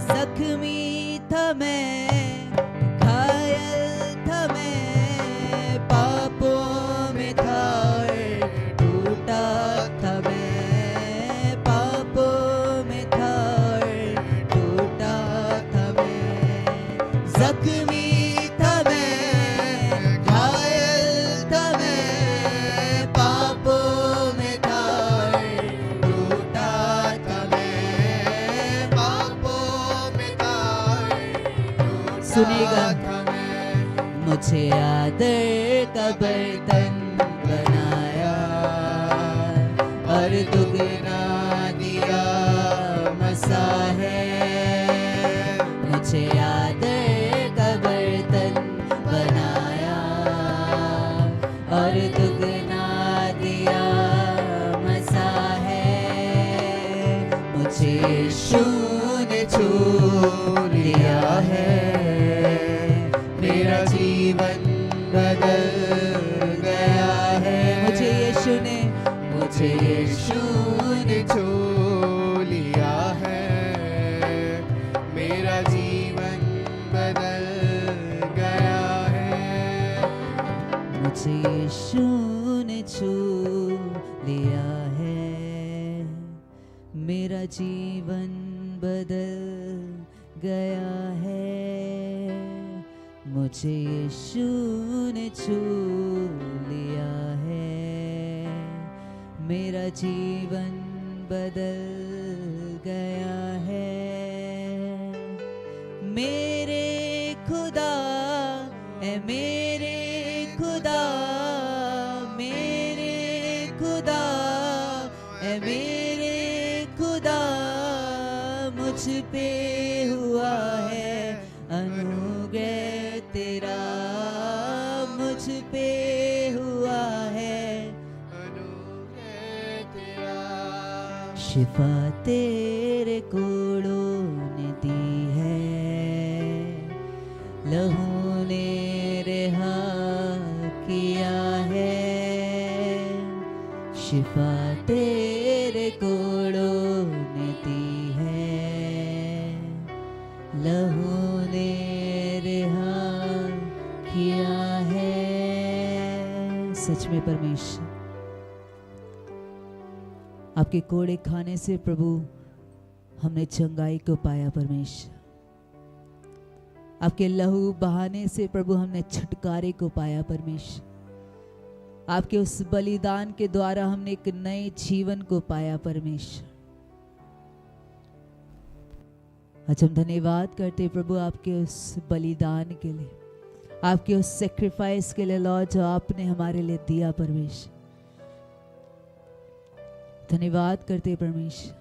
जख्मी था मैं, घायल था मैं, पापों में था और टूटा था मैं, पापों में था और टूटा था मैं। जख्मी था मैं, घायल था मैं, पापों में था और टूटा था मैं, पापों में था और सुनिएगा। मुझे आदर का बर्तन बनाया और दुगना दिया मसा है। मुझे आदर का बर्तन बनाया और दुगना दिया मसा है। मुझे यीशु ने छू लिया है। मेरा जीवन बदल गया है। मुझे यीशु ने छू लिया है। मेरा जीवन बदल गया है। मुझे यीशु ने छू लिया है। मेरा जीवन बदल गया है। मुझे यीशु ने छू लिया है। मेरा जीवन बदल गया है। मेरे खुदा है, मेरे खुदा, मेरे खुदा है, मेरे खुदा मुझ पे हुआ है अनुग्रह तेरा, मुझ पे हुआ है अनुग्रह तेरा। शिफा तेरे कोड़ों ने दी है, लहू ने रिहा किया है। शिफा तेरे कोड़ों ने दी है, लहू ने रिहा किया है। सच में परमेश्वर, आपके कोड़े खाने से प्रभु हमने चंगाई को पाया। परमेश्वर, आपके लहू बहाने से प्रभु हमने छुटकारे को पाया। परमेश्वर, आपके उस बलिदान के द्वारा हमने एक नए जीवन को पाया। परमेश्वर, आज हम धन्यवाद करते प्रभु आपके उस बलिदान के लिए, आपके उस सेक्रीफाइस के लिए लॉर्ड, जो आपने हमारे लिए दिया। परमेश्वर, धन्यवाद करते परमेश्वर,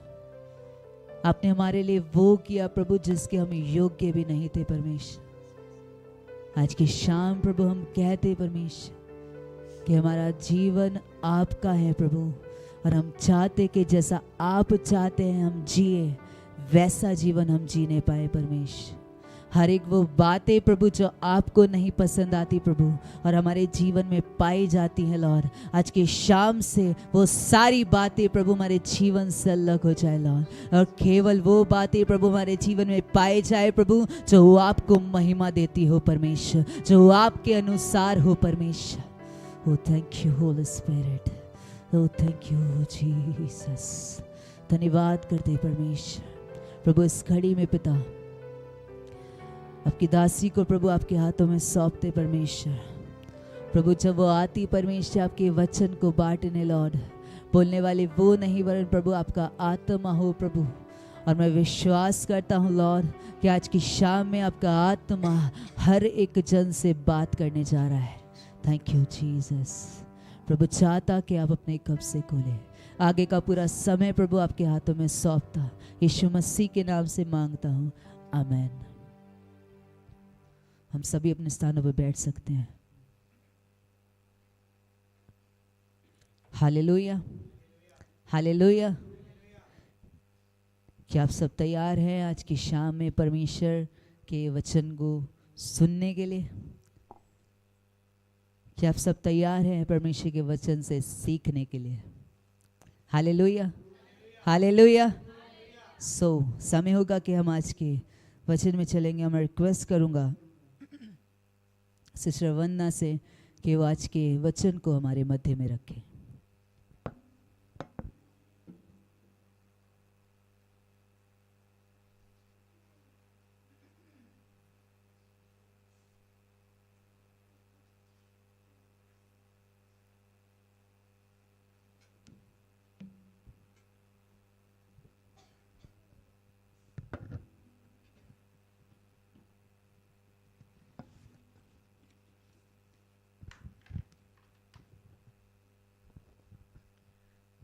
आपने हमारे लिए वो किया प्रभु जिसके हम योग्य भी नहीं थे। परमेश्वर, आज की शाम प्रभु हम कहते परमेश्वर कि हमारा जीवन आपका है प्रभु, और हम चाहते कि जैसा आप चाहते हैं हम जिए, वैसा जीवन हम जीने पाए। परमेश्वर, हर एक वो बातें प्रभु जो आपको नहीं पसंद आती प्रभु और हमारे जीवन में पाई जाती हैं लॉर्ड, आज की शाम से वो सारी बातें प्रभु हमारे जीवन से अलग हो जाए लॉर्ड, और केवल वो बातें प्रभु हमारे जीवन में पाई जाए प्रभु जो आपको महिमा देती हो परमेश्वर, जो आपके अनुसार हो परमेश्वर। Oh, thank you, Holy Spirit. Oh, thank you, Jesus. धन्यवाद करते परमेश्वर। प्रभु, इस घड़ी में पिता आपकी दासी को प्रभु आपके हाथों में सौंपते परमेश्वर। प्रभु, जब वो आती परमेश्वर आपके वचन को बांटने लॉर्ड, बोलने वाले वो नहीं वरन प्रभु आपका आत्मा हो प्रभु, और मैं विश्वास करता हूँ लॉर्ड कि आज की शाम में आपका आत्मा हर एक जन से बात करने जा रहा है। Thank you Jesus. प्रभु, चाहता कि आप अपने कब्र से खोले, आगे का पूरा समय प्रभु आपके हाथों में सौंपता, यीशु मसीह के नाम से मांगता हूँ, आमेन। हम सभी अपने स्थानों पर बैठ सकते हैं। Hallelujah, hallelujah. क्या आप सब तैयार हैं आज की शाम में परमेश्वर के वचन को सुनने के लिए? क्या आप सब तैयार हैं परमेश्वर के वचन से सीखने के लिए? Hallelujah, hallelujah. समय होगा कि हम आज के वचन में चलेंगे। मैं रिक्वेस्ट करूंगा सिस्टर वंदना से कि वो आज के वचन को हमारे मध्य में रखें।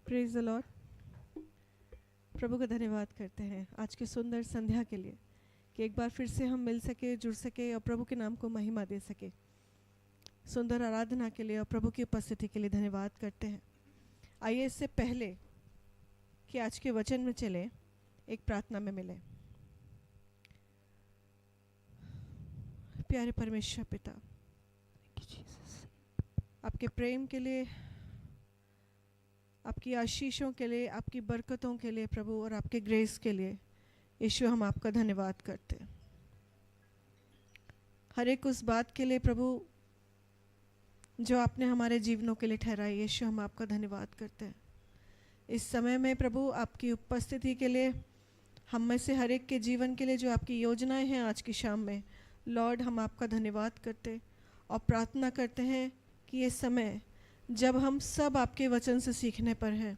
Praise the Lord. प्रभु का धन्यवाद करते हैं आज की सुंदर संध्या के लिए कि एक बार फिर से हम मिल सके, जुड़ सके और प्रभु के नाम को महिमा दे सके। सुंदर आराधना के लिए और प्रभु की उपस्थिति के लिए धन्यवाद करते हैं। आइए इससे पहले कि आज के वचन में चले, एक प्रार्थना में मिले। प्यारे परमेश्वर पिता, आपके प्रेम के लिए, आपकी आशीषों के लिए, आपकी बरकतों के लिए प्रभु और आपके ग्रेस के लिए यीशु हम आपका धन्यवाद करते हैं। हर एक उस बात के लिए प्रभु जो आपने हमारे जीवनों के लिए ठहराई, यीशु हम आपका धन्यवाद करते हैं। इस समय में प्रभु आपकी उपस्थिति के लिए, हम में से हर एक के जीवन के लिए जो आपकी योजनाएं हैं आज की शाम में, लॉर्ड हम आपका धन्यवाद करते और प्रार्थना करते हैं कि ये समय जब हम सब आपके वचन से सीखने पर हैं,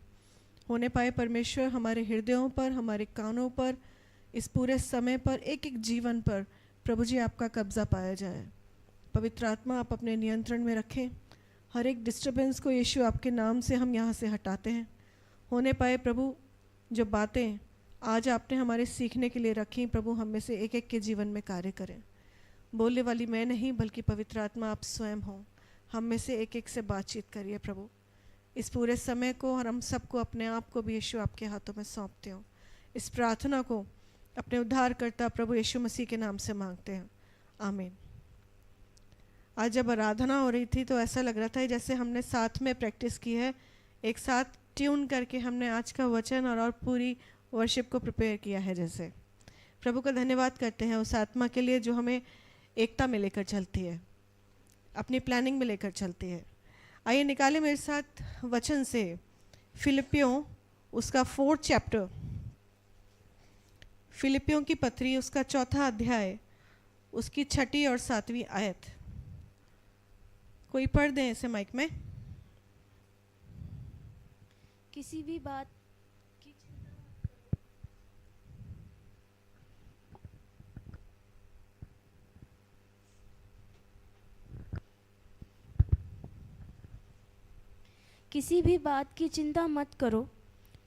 होने पाए परमेश्वर हमारे हृदयों पर, हमारे कानों पर, इस पूरे समय पर, एक एक जीवन पर प्रभु जी आपका कब्ज़ा पाया जाए। पवित्र आत्मा आप अपने नियंत्रण में रखें। हर एक डिस्टर्बेंस को यीशु आपके नाम से हम यहाँ से हटाते हैं। होने पाए प्रभु जो बातें आज आपने हमारे सीखने के लिए रखी प्रभु, हम में से एक एक के जीवन में कार्य करें। बोलने वाली मैं नहीं बल्कि पवित्र आत्मा आप स्वयं हो, हम में से एक एक से बातचीत करिए प्रभु। इस पूरे समय को और हम सबको, अपने आप को भी यीशु आपके हाथों में सौंपते हो। इस प्रार्थना को अपने उद्धारकर्ता प्रभु यीशु मसीह के नाम से मांगते हैं, आमीन। आज जब आराधना हो रही थी तो ऐसा लग रहा था जैसे हमने साथ में प्रैक्टिस की है, एक साथ ट्यून करके हमने आज का वचन और पूरी वर्शिप को प्रिपेयर किया है। जैसे प्रभु का धन्यवाद करते हैं उस आत्मा के लिए जो हमें एकता में लेकर चलती है, अपनी प्लानिंग में लेकर चलती है। आइए निकाले मेरे साथ वचन से फिलिपियों उसका 4th चैप्टर, फिलिपियों की पत्री उसका 4था अध्याय, उसकी 6ठी और 7वीं आयत। कोई पढ़ दें इसे माइक में। किसी भी बात की किसी भी बात की चिंता मत करो,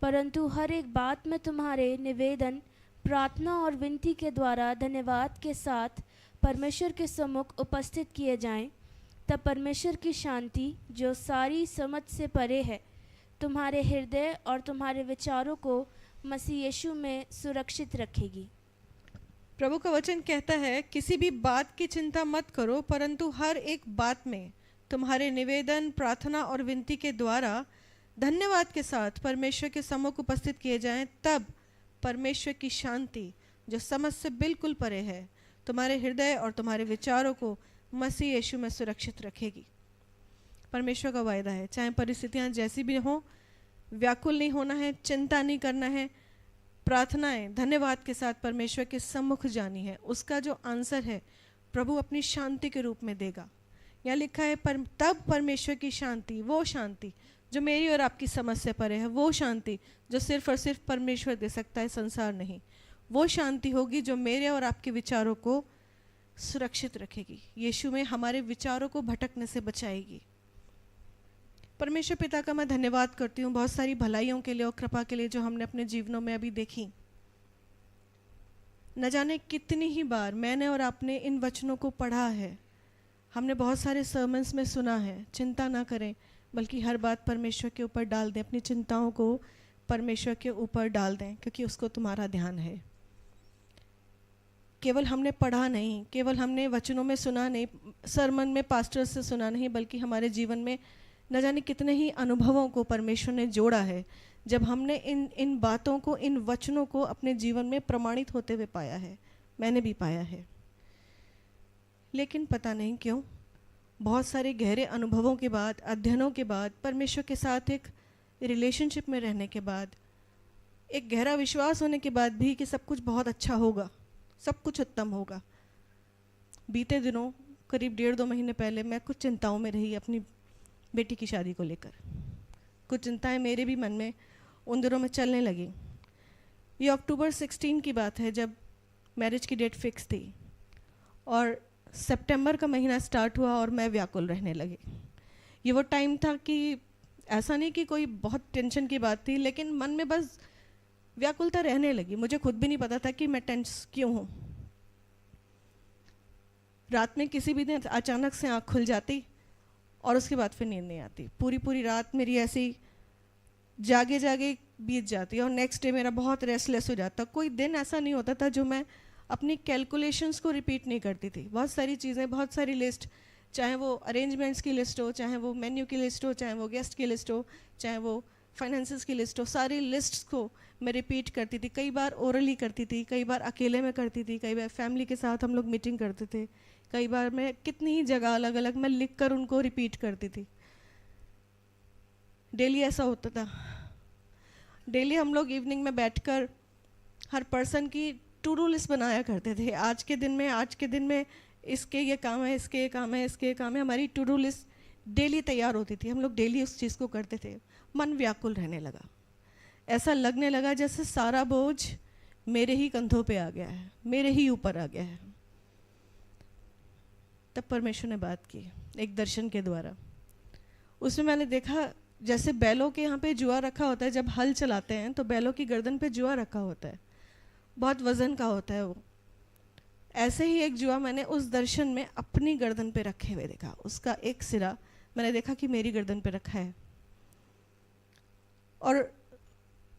परंतु हर एक बात में तुम्हारे निवेदन, प्रार्थना और विनती के द्वारा धन्यवाद के साथ परमेश्वर के सम्मुख उपस्थित किए जाएं। तब परमेश्वर की शांति जो सारी समझ से परे है, तुम्हारे हृदय और तुम्हारे विचारों को मसीह यीशु में सुरक्षित रखेगी। प्रभु का वचन कहता है किसी भी बात की चिंता मत करो, परंतु हर एक बात में तुम्हारे निवेदन, प्रार्थना और विनती के द्वारा धन्यवाद के साथ परमेश्वर के सम्मुख उपस्थित किए जाएं। तब परमेश्वर की शांति जो समझ से बिल्कुल परे है, तुम्हारे हृदय और तुम्हारे विचारों को मसीह यीशु में सुरक्षित रखेगी। परमेश्वर का वायदा है, चाहे परिस्थितियां जैसी भी हों, व्याकुल नहीं होना है, चिंता नहीं करना है, प्रार्थनाएं धन्यवाद के साथ परमेश्वर के सम्मुख जानी है। उसका जो आंसर है प्रभु अपनी शांति के रूप में देगा। यहाँ लिखा है तब परमेश्वर की शांति, वो शांति जो मेरी और आपकी समझ से परे है, वो शांति जो सिर्फ और सिर्फ परमेश्वर दे सकता है, संसार नहीं, वो शांति होगी जो मेरे और आपके विचारों को सुरक्षित रखेगी, यीशु में हमारे विचारों को भटकने से बचाएगी। परमेश्वर पिता का मैं धन्यवाद करती हूँ बहुत सारी भलाइयों के लिए और कृपा के लिए जो हमने अपने जीवनों में अभी देखी। न जाने कितनी ही बार मैंने और आपने इन वचनों को पढ़ा है, हमने बहुत सारे सर्मन्स में सुना है। चिंता ना करें, बल्कि हर बात परमेश्वर के ऊपर डाल दें, अपनी चिंताओं को परमेश्वर के ऊपर डाल दें, क्योंकि उसको तुम्हारा ध्यान है। केवल हमने पढ़ा नहीं, केवल हमने वचनों में सुना नहीं, सरमन में पास्टर से सुना नहीं, बल्कि हमारे जीवन में न जाने कितने ही अनुभवों को परमेश्वर ने जोड़ा है, जब हमने इन बातों को, इन वचनों को अपने जीवन में प्रमाणित होते हुए पाया है। मैंने भी पाया है। लेकिन पता नहीं क्यों बहुत सारे गहरे अनुभवों के बाद, अध्ययनों के बाद, परमेश्वर के साथ एक रिलेशनशिप में रहने के बाद, एक गहरा विश्वास होने के बाद भी कि सब कुछ बहुत अच्छा होगा, सब कुछ उत्तम होगा, बीते दिनों करीब 1.5-2 महीने पहले मैं कुछ चिंताओं में रही अपनी बेटी की शादी को लेकर। कुछ चिंताएं मेरे भी मन में उन दिनों में चलने लगी। ये अक्टूबर 16 की बात है जब मैरिज की डेट फिक्स थी और सितंबर का महीना स्टार्ट हुआ और मैं व्याकुल रहने लगी। ये वो टाइम था कि ऐसा नहीं कि कोई बहुत टेंशन की बात थी, लेकिन मन में बस व्याकुलता रहने लगी। मुझे खुद भी नहीं पता था कि मैं टेंस क्यों हूँ। रात में किसी भी दिन अचानक से आँख खुल जाती और उसके बाद फिर नींद नहीं आती। पूरी रात मेरी ऐसी जागे जागे बीत जाती और नेक्स्ट डे मेरा बहुत रेस्टलेस हो जाता। कोई दिन ऐसा नहीं होता था जो मैं अपनी कैलकुलेशंस को रिपीट नहीं करती थी। बहुत सारी चीज़ें, बहुत सारी लिस्ट, चाहे वो अरेंजमेंट्स की लिस्ट हो, चाहे वो मेन्यू की लिस्ट हो, चाहे वो गेस्ट की लिस्ट हो, चाहे वो फाइनेंसेस की लिस्ट हो, सारी लिस्ट्स को मैं रिपीट करती थी। कई बार ओरली करती थी, कई बार अकेले में करती थी, कई बार फैमिली के साथ हम लोग मीटिंग करते थे, कई बार मैं कितनी ही जगह अलग अलग मैं लिख कर उनको रिपीट करती थी। डेली ऐसा होता था। डेली हम लोग इवनिंग में बैठकर हर पर्सन की टू डू लिस्ट बनाया करते थे। आज के दिन में इसके ये काम है, इसके ये काम है, इसके ये काम है। हमारी टू डू लिस्ट डेली तैयार होती थी। हम लोग डेली उस चीज़ को करते थे। मन व्याकुल रहने लगा। ऐसा लगने लगा जैसे सारा बोझ मेरे ही कंधों पे आ गया है, मेरे ही ऊपर आ गया है। तब परमेश्वर ने बात की एक दर्शन के द्वारा। उसमें मैंने देखा जैसे बैलों के यहाँ पे जुआ रखा होता है, जब हल चलाते हैं तो बैलों की गर्दन पे जुआ रखा होता है, बहुत वज़न का होता है वो। ऐसे ही एक जुआ मैंने उस दर्शन में अपनी गर्दन पे रखे हुए देखा। उसका एक सिरा मैंने देखा कि मेरी गर्दन पे रखा है, और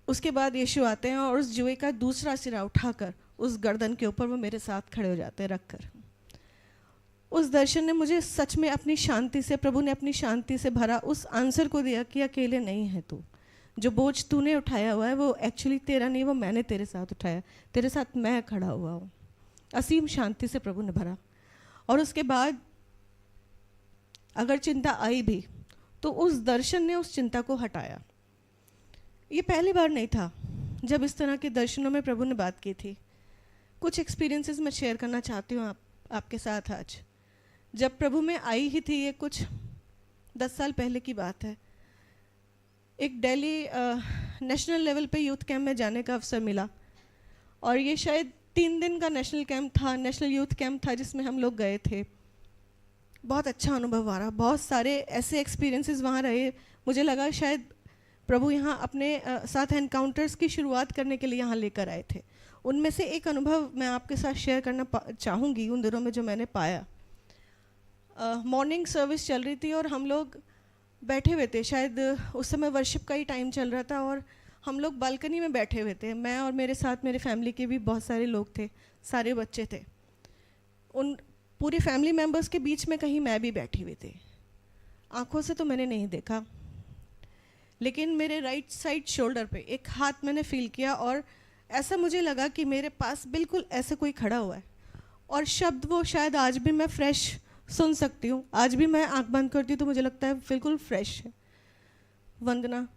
उसके बाद यीशु आते हैं और उस जुए का दूसरा सिरा उठाकर उस गर्दन के ऊपर वो मेरे साथ खड़े हो जाते हैं रख कर। उस दर्शन ने मुझे सच में अपनी शांति से, प्रभु ने अपनी शांति से भरा उस आंसर को दिया कि अकेले नहीं है तू, जो बोझ तूने उठाया हुआ है वो एक्चुअली तेरा नहीं, वो मैंने तेरे साथ उठाया, तेरे साथ मैं खड़ा हुआ हूँ। असीम शांति से प्रभु ने भरा। और उसके बाद अगर चिंता आई भी तो उस दर्शन ने उस चिंता को हटाया। ये पहली बार नहीं था जब इस तरह के दर्शनों में प्रभु ने बात की थी। कुछ एक्सपीरियंसेस मैं शेयर करना चाहती हूँ आपके साथ आज। जब प्रभु में आई ही थी, ये कुछ 10 साल पहले की बात है, एक दिल्ली नेशनल लेवल पे यूथ कैंप में जाने का अवसर मिला। और ये शायद 3 दिन का नेशनल कैंप था, नेशनल यूथ कैंप था, जिसमें हम लोग गए थे। बहुत अच्छा अनुभव आ रहा, बहुत सारे ऐसे एक्सपीरियंसेस वहाँ रहे। मुझे लगा शायद प्रभु यहाँ अपने साथ एनकाउंटर्स की शुरुआत करने के लिए यहाँ लेकर आए थे। उनमें से एक अनुभव मैं आपके साथ शेयर करना चाहूँगी उन दिनों में जो मैंने पाया। मॉर्निंग सर्विस चल रही थी और हम लोग बैठे हुए थे, शायद उस समय वर्शिप का ही टाइम चल रहा था, और हम लोग बालकनी में बैठे हुए थे। मैं और मेरे साथ मेरे फैमिली के भी बहुत सारे लोग थे, सारे बच्चे थे। उन पूरे फैमिली मेम्बर्स के बीच में कहीं मैं भी बैठी हुई थी। आँखों से तो मैंने नहीं देखा, लेकिन मेरे राइट साइड शोल्डर पे एक हाथ मैंने फील किया, और ऐसा मुझे लगा कि मेरे पास बिल्कुल ऐसे कोई खड़ा हुआ है। और शब्द वो शायद आज भी मैं फ्रेश सुन सकती हूँ। आज भी मैं आंख बंद करती हूँ तो मुझे लगता है बिल्कुल फ्रेश है। वंदना,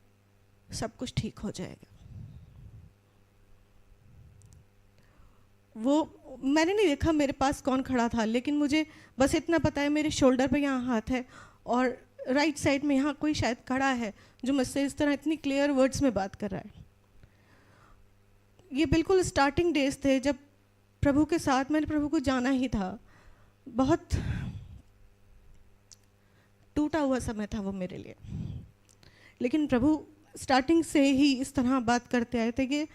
सब कुछ ठीक हो जाएगा। वो मैंने नहीं देखा मेरे पास कौन खड़ा था, लेकिन मुझे बस इतना पता है मेरे शोल्डर पे यहाँ हाथ है, और राइट साइड में यहाँ कोई शायद खड़ा है जो मुझसे इस तरह इतनी क्लियर वर्ड्स में बात कर रहा है। ये बिल्कुल स्टार्टिंग डेज थे जब प्रभु के साथ मैंने प्रभु को जाना ही था। बहुत टूटा हुआ समय था वो मेरे लिए, लेकिन प्रभु स्टार्टिंग से ही इस तरह बात करते आए थे कि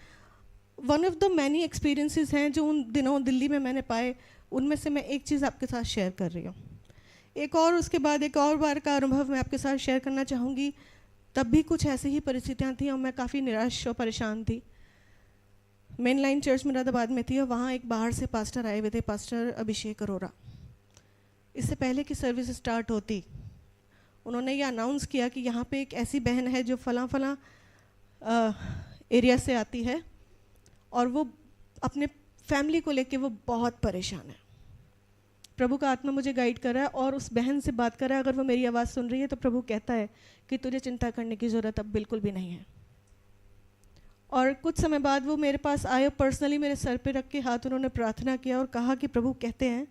one of the many experiences हैं जो उन दिनों दिल्ली में मैंने पाए। उनमें से मैं एक चीज़ आपके साथ शेयर कर रही हूँ। एक और उसके बाद एक और बार का अनुभव मैं आपके साथ शेयर करना चाहूँगी। तब भी कुछ ऐसी ही परिस्थितियाँ थी और मैं काफ़ी निराश और परेशान थी। मेन लाइन चर्च मुरादाबाद में थी और वहाँ एक बाहर से पास्टर आए हुए थे, पास्टर अभिषेक अरोरा। इससे पहले कि सर्विस स्टार्ट होती, उन्होंने ये अनाउंस किया कि यहाँ पे एक ऐसी बहन है जो फलां फलां एरिया से आती है और वो अपने फैमिली को लेके वो बहुत परेशान है। प्रभु का आत्मा मुझे गाइड कर रहा है और उस बहन से बात कर रहा है। अगर वो मेरी आवाज़ सुन रही है तो प्रभु कहता है कि तुझे चिंता करने की ज़रूरत अब बिल्कुल भी नहीं है। और कुछ समय बाद वो मेरे पास आए, पर्सनली मेरे सर पे रख के हाथ उन्होंने प्रार्थना किया और कहा कि प्रभु कहते हैं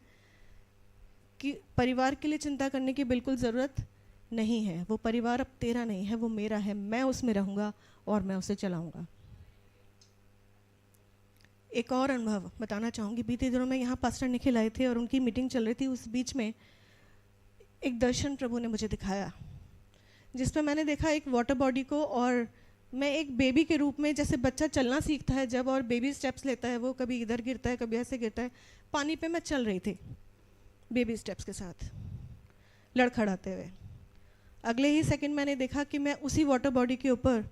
कि परिवार के लिए चिंता करने की बिल्कुल ज़रूरत नहीं है। वो परिवार अब तेरा नहीं है, वो मेरा है। मैं उसमें रहूँगा और मैं उसे चलाऊँगा। एक और अनुभव बताना चाहूँगी। बीते दिनों में यहाँ पास्टर निखिल आए थे और उनकी मीटिंग चल रही थी। उस बीच में एक दर्शन प्रभु ने मुझे दिखाया, जिसमें मैंने देखा एक वाटर बॉडी को, और मैं एक बेबी के रूप में, जैसे बच्चा चलना सीखता है जब और बेबी स्टेप्स लेता है, वो कभी इधर गिरता है कभी ऐसे गिरता है, पानी पे मैं चल रही थी बेबी स्टेप्स के साथ लड़खड़ाते हुए। अगले ही सेकंड मैंने देखा कि मैं उसी वाटर बॉडी के ऊपर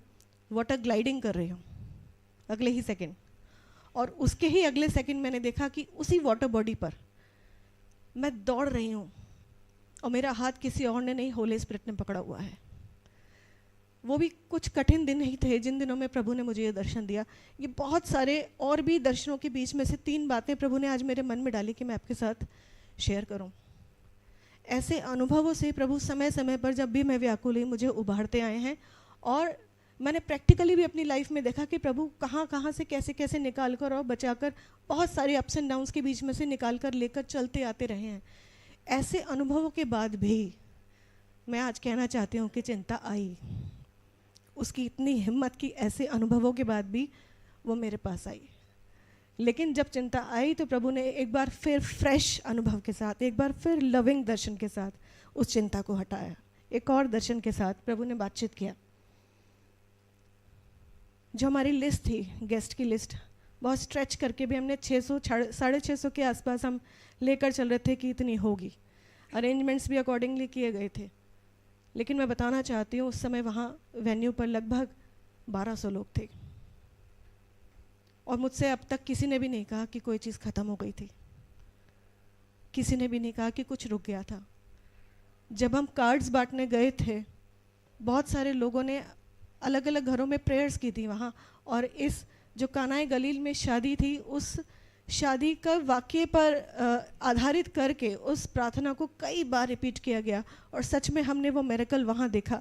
वाटर ग्लाइडिंग कर रही हूँ, अगले ही सेकंड। और उसके ही अगले सेकंड मैंने देखा कि उसी वाटर बॉडी पर मैं दौड़ रही हूँ और मेरा हाथ किसी और ने नहीं, होली स्पिरिट ने पकड़ा हुआ है। वो भी कुछ कठिन दिन ही थे जिन दिनों में प्रभु ने मुझे ये दर्शन दिया। ये बहुत सारे और भी दर्शनों के बीच में से 3 बातें प्रभु ने आज मेरे मन में डाली कि मैं आपके साथ शेयर करूं। ऐसे अनुभवों से प्रभु समय समय पर जब भी मैं व्याकुल हुई मुझे उभारते आए हैं, और मैंने प्रैक्टिकली भी अपनी लाइफ में देखा कि प्रभु कहाँ कहाँ से कैसे कैसे निकाल कर और बचाकर बहुत सारे अप्स एंड डाउन्स के बीच में से निकाल कर लेकर चलते आते रहे हैं। ऐसे अनुभवों के बाद भी मैं आज कहना चाहती हूँ कि चिंता आई, उसकी इतनी हिम्मत की ऐसे अनुभवों के बाद भी वो मेरे पास आई। लेकिन जब चिंता आई तो प्रभु ने एक बार फिर फ्रेश अनुभव के साथ, एक बार फिर लविंग दर्शन के साथ उस चिंता को हटाया। एक और दर्शन के साथ प्रभु ने बातचीत किया। जो हमारी लिस्ट थी, गेस्ट की लिस्ट, बहुत स्ट्रेच करके भी हमने 600 650 के आसपास हम लेकर चल रहे थे कि इतनी होगी। अरेंजमेंट्स भी अकॉर्डिंगली किए गए थे। लेकिन मैं बताना चाहती हूँ उस समय वहाँ वेन्यू पर लगभग 1200 लोग थे और मुझसे अब तक किसी ने भी नहीं कहा कि कोई चीज़ ख़त्म हो गई थी, किसी ने भी नहीं कहा कि कुछ रुक गया था। जब हम कार्ड्स बांटने गए थे, बहुत सारे लोगों ने अलग अलग घरों में प्रेयर्स की थी वहाँ, और इस जो कानाए गलील में शादी थी, उस शादी का वाक्य पर आधारित करके उस प्रार्थना को कई बार रिपीट किया गया और सच में हमने वो मिरेकल वहाँ देखा।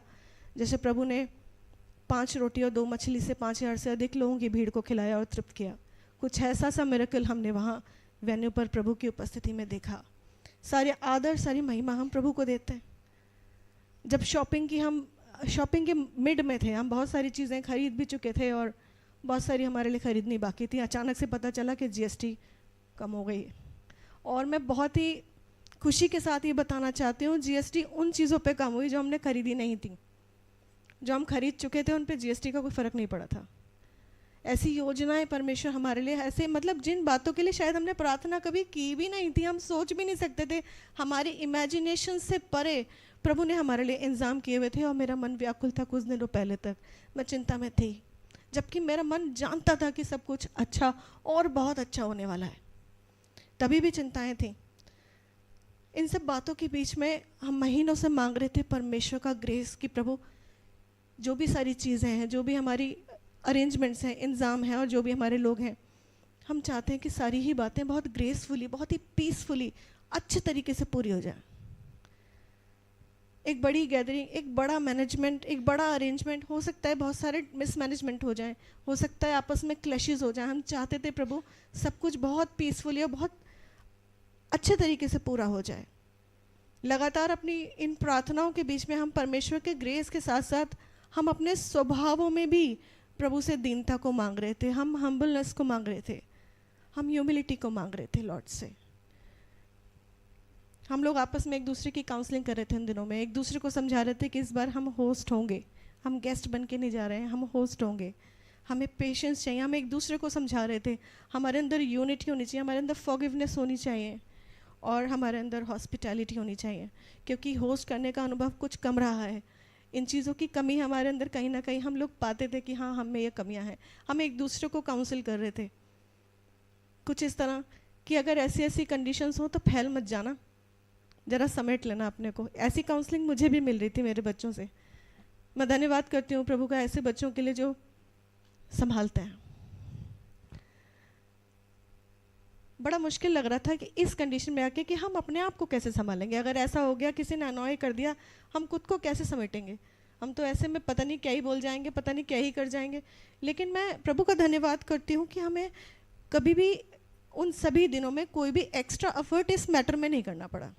जैसे प्रभु ने 5 रोटी और 2 मछली से 5000 से अधिक लोगों की भीड़ को खिलाया और तृप्त किया। कुछ ऐसा सा मिरेकल हमने वहाँ वेन्यू पर प्रभु की उपस्थिति में देखा। सारे आदर, सारी महिमा हम प्रभु को देते हैं। जब शॉपिंग के मिड में थे, हम बहुत सारी चीज़ें खरीद भी चुके थे और बहुत सारी हमारे लिए ख़रीदनी बाकी थी। अचानक से पता चला कि जीएसटी कम हो गई है और मैं बहुत ही खुशी के साथ ये बताना चाहती हूँ, जीएसटी उन चीज़ों पे कम हुई जो हमने खरीदी नहीं थी। जो हम खरीद चुके थे उन पे जीएसटी का कोई फ़र्क नहीं पड़ा था। ऐसी योजनाएं परमेश्वर हमारे लिए, ऐसे मतलब जिन बातों के लिए शायद हमने प्रार्थना कभी की भी नहीं थी, हम सोच भी नहीं सकते थे, हमारी इमेजिनेशन से परे प्रभु ने हमारे लिए इंतज़ाम किए हुए थे। और मेरा मन व्याकुल था कुछ दिनों पहले तक, मैं चिंता में थी, जबकि मेरा मन जानता था कि सब कुछ अच्छा और बहुत अच्छा होने वाला है, तभी भी चिंताएं थी। इन सब बातों के बीच में हम महीनों से मांग रहे थे परमेश्वर का ग्रेस कि प्रभु जो भी सारी चीज़ें हैं, जो भी हमारी अरेंजमेंट्स हैं, इंतज़ाम हैं और जो भी हमारे लोग हैं, हम चाहते हैं कि सारी ही बातें बहुत ग्रेसफुली, बहुत ही पीसफुली, अच्छे तरीके से पूरी हो जाए। एक बड़ी गैदरिंग, एक बड़ा मैनेजमेंट, एक बड़ा अरेंजमेंट, हो सकता है बहुत सारे मिसमैनेजमेंट हो जाएं, हो सकता है आपस में क्लैशेस हो जाएं। हम चाहते थे प्रभु सब कुछ बहुत पीसफुली और बहुत अच्छे तरीके से पूरा हो जाए। लगातार अपनी इन प्रार्थनाओं के बीच में हम परमेश्वर के ग्रेस के साथ साथ हम अपने स्वभावों में भी प्रभु से दीनता को मांग रहे थे, हम हम्बलनेस को मांग रहे थे, हम ह्यूमिलिटी को मांग रहे थे लॉर्ड से। हम लोग आपस में एक दूसरे की काउंसलिंग कर रहे थे इन दिनों में, एक दूसरे को समझा रहे थे कि इस बार हम होस्ट होंगे, हम गेस्ट बन के नहीं जा रहे हैं, हम होस्ट होंगे, हमें पेशेंस चाहिए। हम एक दूसरे को समझा रहे थे हमारे अंदर यूनिटी होनी चाहिए, हमारे अंदर फॉरगिवनेस होनी चाहिए और हमारे अंदर हॉस्पिटैलिटी होनी चाहिए, क्योंकि होस्ट करने का अनुभव कुछ कम रहा है। इन चीज़ों की कमी हमारे अंदर कहीं ना कहीं हम लोग पाते थे कि हाँ, हम में ये कमियां हैं। हम एक दूसरे को काउंसिल कर रहे थे कुछ इस तरह कि अगर ऐसी ऐसी कंडीशंस हो तो फैल मत जाना, ज़रा समेट लेना अपने को। ऐसी काउंसलिंग मुझे भी मिल रही थी मेरे बच्चों से। मैं धन्यवाद करती हूँ प्रभु का ऐसे बच्चों के लिए जो संभालते हैं। बड़ा मुश्किल लग रहा था कि इस कंडीशन में आके कि हम अपने आप को कैसे संभालेंगे। अगर ऐसा हो गया, किसी ने अनॉय कर दिया, हम खुद को कैसे समेटेंगे? हम तो ऐसे में पता नहीं क्या ही बोल जाएंगे, पता नहीं क्या ही कर जाएंगे। लेकिन मैं प्रभु का धन्यवाद करती हूँ कि हमें कभी भी उन सभी दिनों में कोई भी एक्स्ट्रा एफर्ट इस मैटर में नहीं करना पड़ा।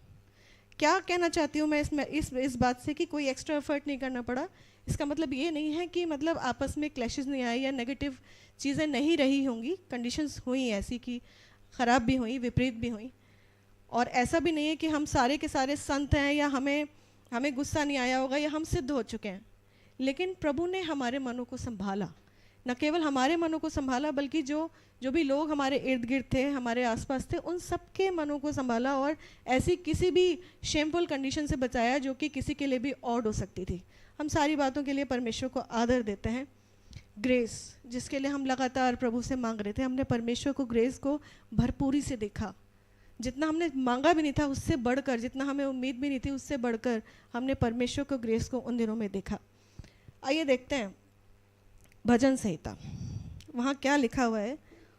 क्या कहना चाहती हूँ मैं इस बात से कि कोई एक्स्ट्रा एफर्ट नहीं करना पड़ा? इसका मतलब ये नहीं है कि मतलब आपस में क्लैशेस नहीं आए या नेगेटिव चीज़ें नहीं रही होंगी। कंडीशंस हुई ऐसी कि ख़राब भी हुई, विपरीत भी हुई। और ऐसा भी नहीं है कि हम सारे के सारे संत हैं या हमें गुस्सा नहीं आया होगा या हम सिद्ध हो चुके हैं। लेकिन प्रभु ने हमारे मनों को संभाला, न केवल हमारे मनों को संभाला बल्कि जो भी लोग हमारे इर्द गिर्द थे, हमारे आसपास थे, उन सब के मनों को संभाला और ऐसी किसी भी शेमफुल कंडीशन से बचाया जो कि किसी के लिए भी ऑड हो सकती थी। हम सारी बातों के लिए परमेश्वर को आदर देते हैं। ग्रेस जिसके लिए हम लगातार प्रभु से मांग रहे थे, हमने परमेश्वर को ग्रेस को भरपूरी से देखा। जितना हमने मांगा भी नहीं था उससे बढ़कर, जितना हमें उम्मीद भी नहीं थी उससे बढ़कर हमने परमेश्वर को ग्रेस को उन दिनों में देखा। आइए देखते हैं भजन संहिता, वहाँ क्या लिखा हुआ है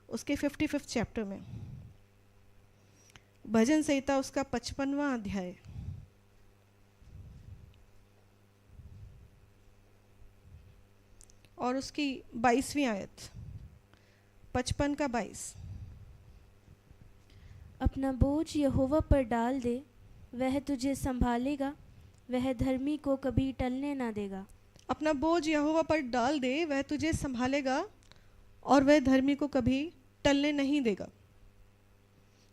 उसके 55 चैप्टर में। भजन संहिता उसका 55वां अध्याय और उसकी 22वीं आयत, 55 का 22। अपना बोझ यहोवा पर डाल दे, वह तुझे संभालेगा, वह धर्मी को कभी टलने ना देगा। अपना बोझ यहोवा पर डाल दे, वह तुझे संभालेगा और वह धर्मी को कभी टलने नहीं देगा।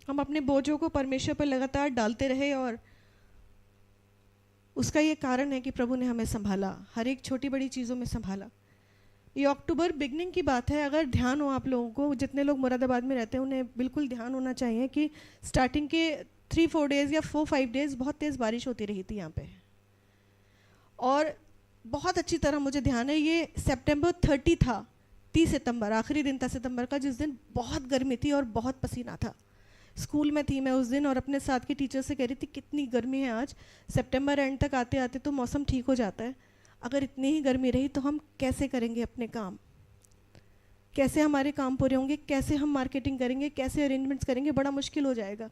हम अपने बोझों को परमेश्वर पर लगातार डालते रहे और उसका ये कारण है कि प्रभु ने हमें संभाला, हर एक छोटी बड़ी चीज़ों में संभाला। ये अक्टूबर बिगनिंग की बात है। अगर ध्यान हो आप लोगों को, जितने लोग मुरादाबाद में रहते हैं उन्हें बिल्कुल ध्यान होना चाहिए कि स्टार्टिंग के 3-4 डेज़ या 4-5 डेज़ बहुत तेज़ बारिश होती रही थी यहाँ पे, और बहुत अच्छी तरह मुझे ध्यान है ये सितंबर 30 था, 30 सितंबर आखिरी दिन था सितंबर का, जिस दिन बहुत गर्मी थी और बहुत पसीना था। स्कूल में थी मैं उस दिन और अपने साथ की टीचर से कह रही थी कितनी गर्मी है आज, सितंबर एंड तक आते आते तो मौसम ठीक हो जाता है, अगर इतनी ही गर्मी रही तो हम कैसे करेंगे अपने काम, कैसे हमारे काम पूरे होंगे, कैसे हम मार्केटिंग करेंगे, कैसे अरेंजमेंट्स करेंगे, बड़ा मुश्किल हो जाएगा।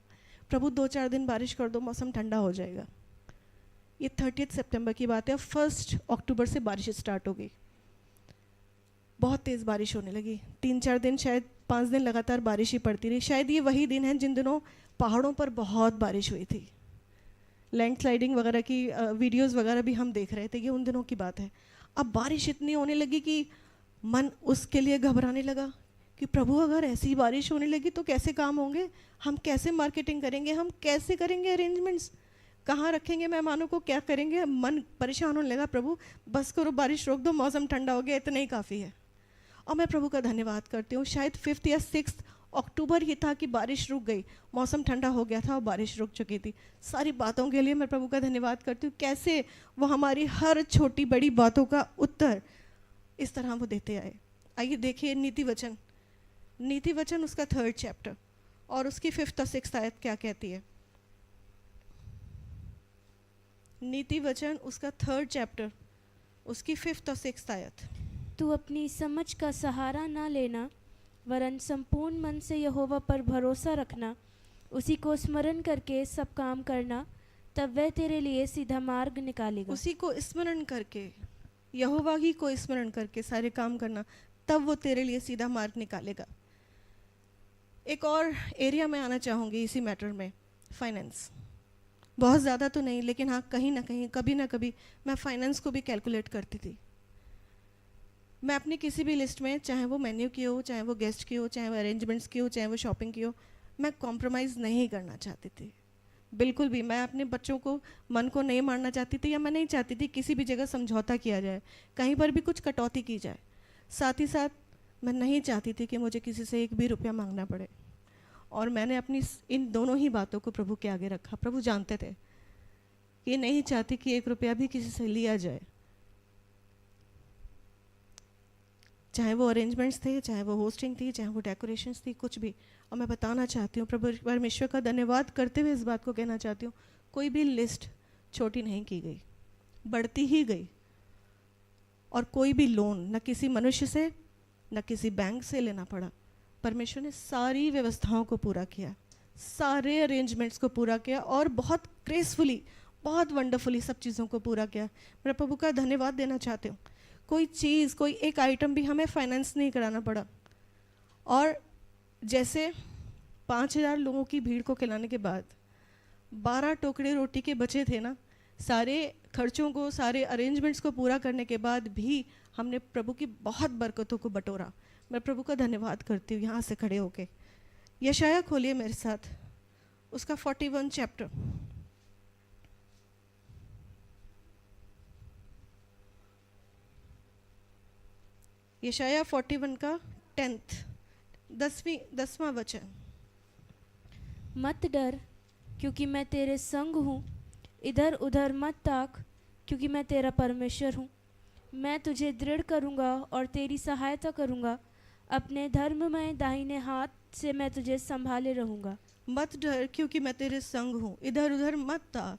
प्रभु 2-4 दिन बारिश कर दो, मौसम ठंडा हो जाएगा। ये 30 सितंबर की बात है, 1 अक्टूबर से बारिश स्टार्ट हो गई, बहुत तेज़ बारिश होने लगी। 3-4 दिन, शायद 5 दिन लगातार बारिश ही पड़ती रही। शायद ये वही दिन है जिन दिनों पहाड़ों पर बहुत बारिश हुई थी, लैंडस्लाइडिंग वगैरह की वीडियोस वगैरह भी हम देख रहे थे, ये उन दिनों की बात है। अब बारिश इतनी होने लगी कि मन उसके लिए घबराने लगा कि प्रभु अगर ऐसी बारिश होने लगी तो कैसे काम होंगे, हम कैसे मार्केटिंग करेंगे, हम कैसे करेंगे अरेंजमेंट्स, कहाँ रखेंगे मेहमानों को, क्या करेंगे। मन परेशान होने लगा, प्रभु बस करो, बारिश रोक दो, मौसम ठंडा हो गया, इतना ही काफ़ी है। और मैं प्रभु का धन्यवाद करती हूँ, शायद 5 या 6 अक्टूबर ही था कि बारिश रुक गई, मौसम ठंडा हो गया था और बारिश रुक चुकी थी। सारी बातों के लिए मैं प्रभु का धन्यवाद करती हूँ, कैसे वो हमारी हर छोटी बड़ी बातों का उत्तर इस तरह वो देते आए। आइए देखिए नीति वचन उसका 3rd चैप्टर और उसकी 5th और 6th आयत क्या कहती है। नीति वचन उसका 3rd चैप्टर उसकी 5th और 6th आयत। तू अपनी समझ का सहारा ना लेना, वरन संपूर्ण मन से यहोवा पर भरोसा रखना, उसी को स्मरण करके सब काम करना, तब वह तेरे लिए सीधा मार्ग निकालेगा। उसी को स्मरण करके, यहोवा ही को स्मरण करके सारे काम करना, तब वो तेरे लिए सीधा मार्ग निकालेगा। एक और एरिया में आना चाहूँगी इसी मैटर में, फाइनेंस। बहुत ज़्यादा तो नहीं, लेकिन हाँ कहीं ना कहीं कभी ना कभी मैं फाइनेंस को भी कैलकुलेट करती थी। मैं अपनी किसी भी लिस्ट में, चाहे वो मेन्यू की हो, चाहे वो गेस्ट की हो, चाहे वो अरेंजमेंट्स की हो, चाहे वो शॉपिंग की हो, मैं कॉम्प्रोमाइज़ नहीं करना चाहती थी बिल्कुल भी। मैं अपने बच्चों को, मन को नहीं मारना चाहती थी, या मैं नहीं चाहती थी किसी भी जगह समझौता किया जाए, कहीं पर भी कुछ कटौती की जाए। साथ ही साथ मैं नहीं चाहती थी कि मुझे किसी से 1 भी रुपया मांगना पड़े। और मैंने अपनी इन दोनों ही बातों को प्रभु के आगे रखा। प्रभु जानते थे कि नहीं चाहती कि 1 रुपया भी किसी से लिया जाए, चाहे वो अरेंजमेंट्स थे, चाहे वो होस्टिंग थी, चाहे वो डेकोरेशंस थी, कुछ भी। और मैं बताना चाहती हूँ, प्रभु परमेश्वर का धन्यवाद करते हुए इस बात को कहना चाहती हूँ, कोई भी लिस्ट छोटी नहीं की गई, बढ़ती ही गई। और कोई भी लोन न किसी मनुष्य से, न किसी बैंक से लेना पड़ा। परमेश्वर ने सारी व्यवस्थाओं को पूरा किया, सारे अरेंजमेंट्स को पूरा किया, और बहुत ग्रेसफुली, बहुत वंडरफुली सब चीज़ों को पूरा किया। मैं प्रभु का धन्यवाद देना चाहती हूँ। कोई चीज़, कोई एक आइटम भी हमें फाइनेंस नहीं कराना पड़ा। और जैसे 5000 लोगों की भीड़ को खिलाने के बाद 12 टोकरे रोटी के बचे थे ना, सारे खर्चों को, सारे अरेंजमेंट्स को पूरा करने के बाद भी हमने प्रभु की बहुत बरकतों को बटोरा। मैं प्रभु का धन्यवाद करती हूँ यहाँ से खड़े होके। यशाया खोलिए मेरे साथ, उसका 41 चैप्टर। यशाया 41 का 10वां वचन। मत डर, क्योंकि मैं तेरे संग हूँ, इधर उधर मत ताक, क्योंकि मैं तेरा परमेश्वर हूँ। मैं तुझे दृढ़ करूँगा और तेरी सहायता करूँगा, अपने धर्ममय दाहिने हाथ से मैं तुझे संभाले रहूँगा। मत डर, क्योंकि मैं तेरे संग हूँ, इधर उधर मत ताक,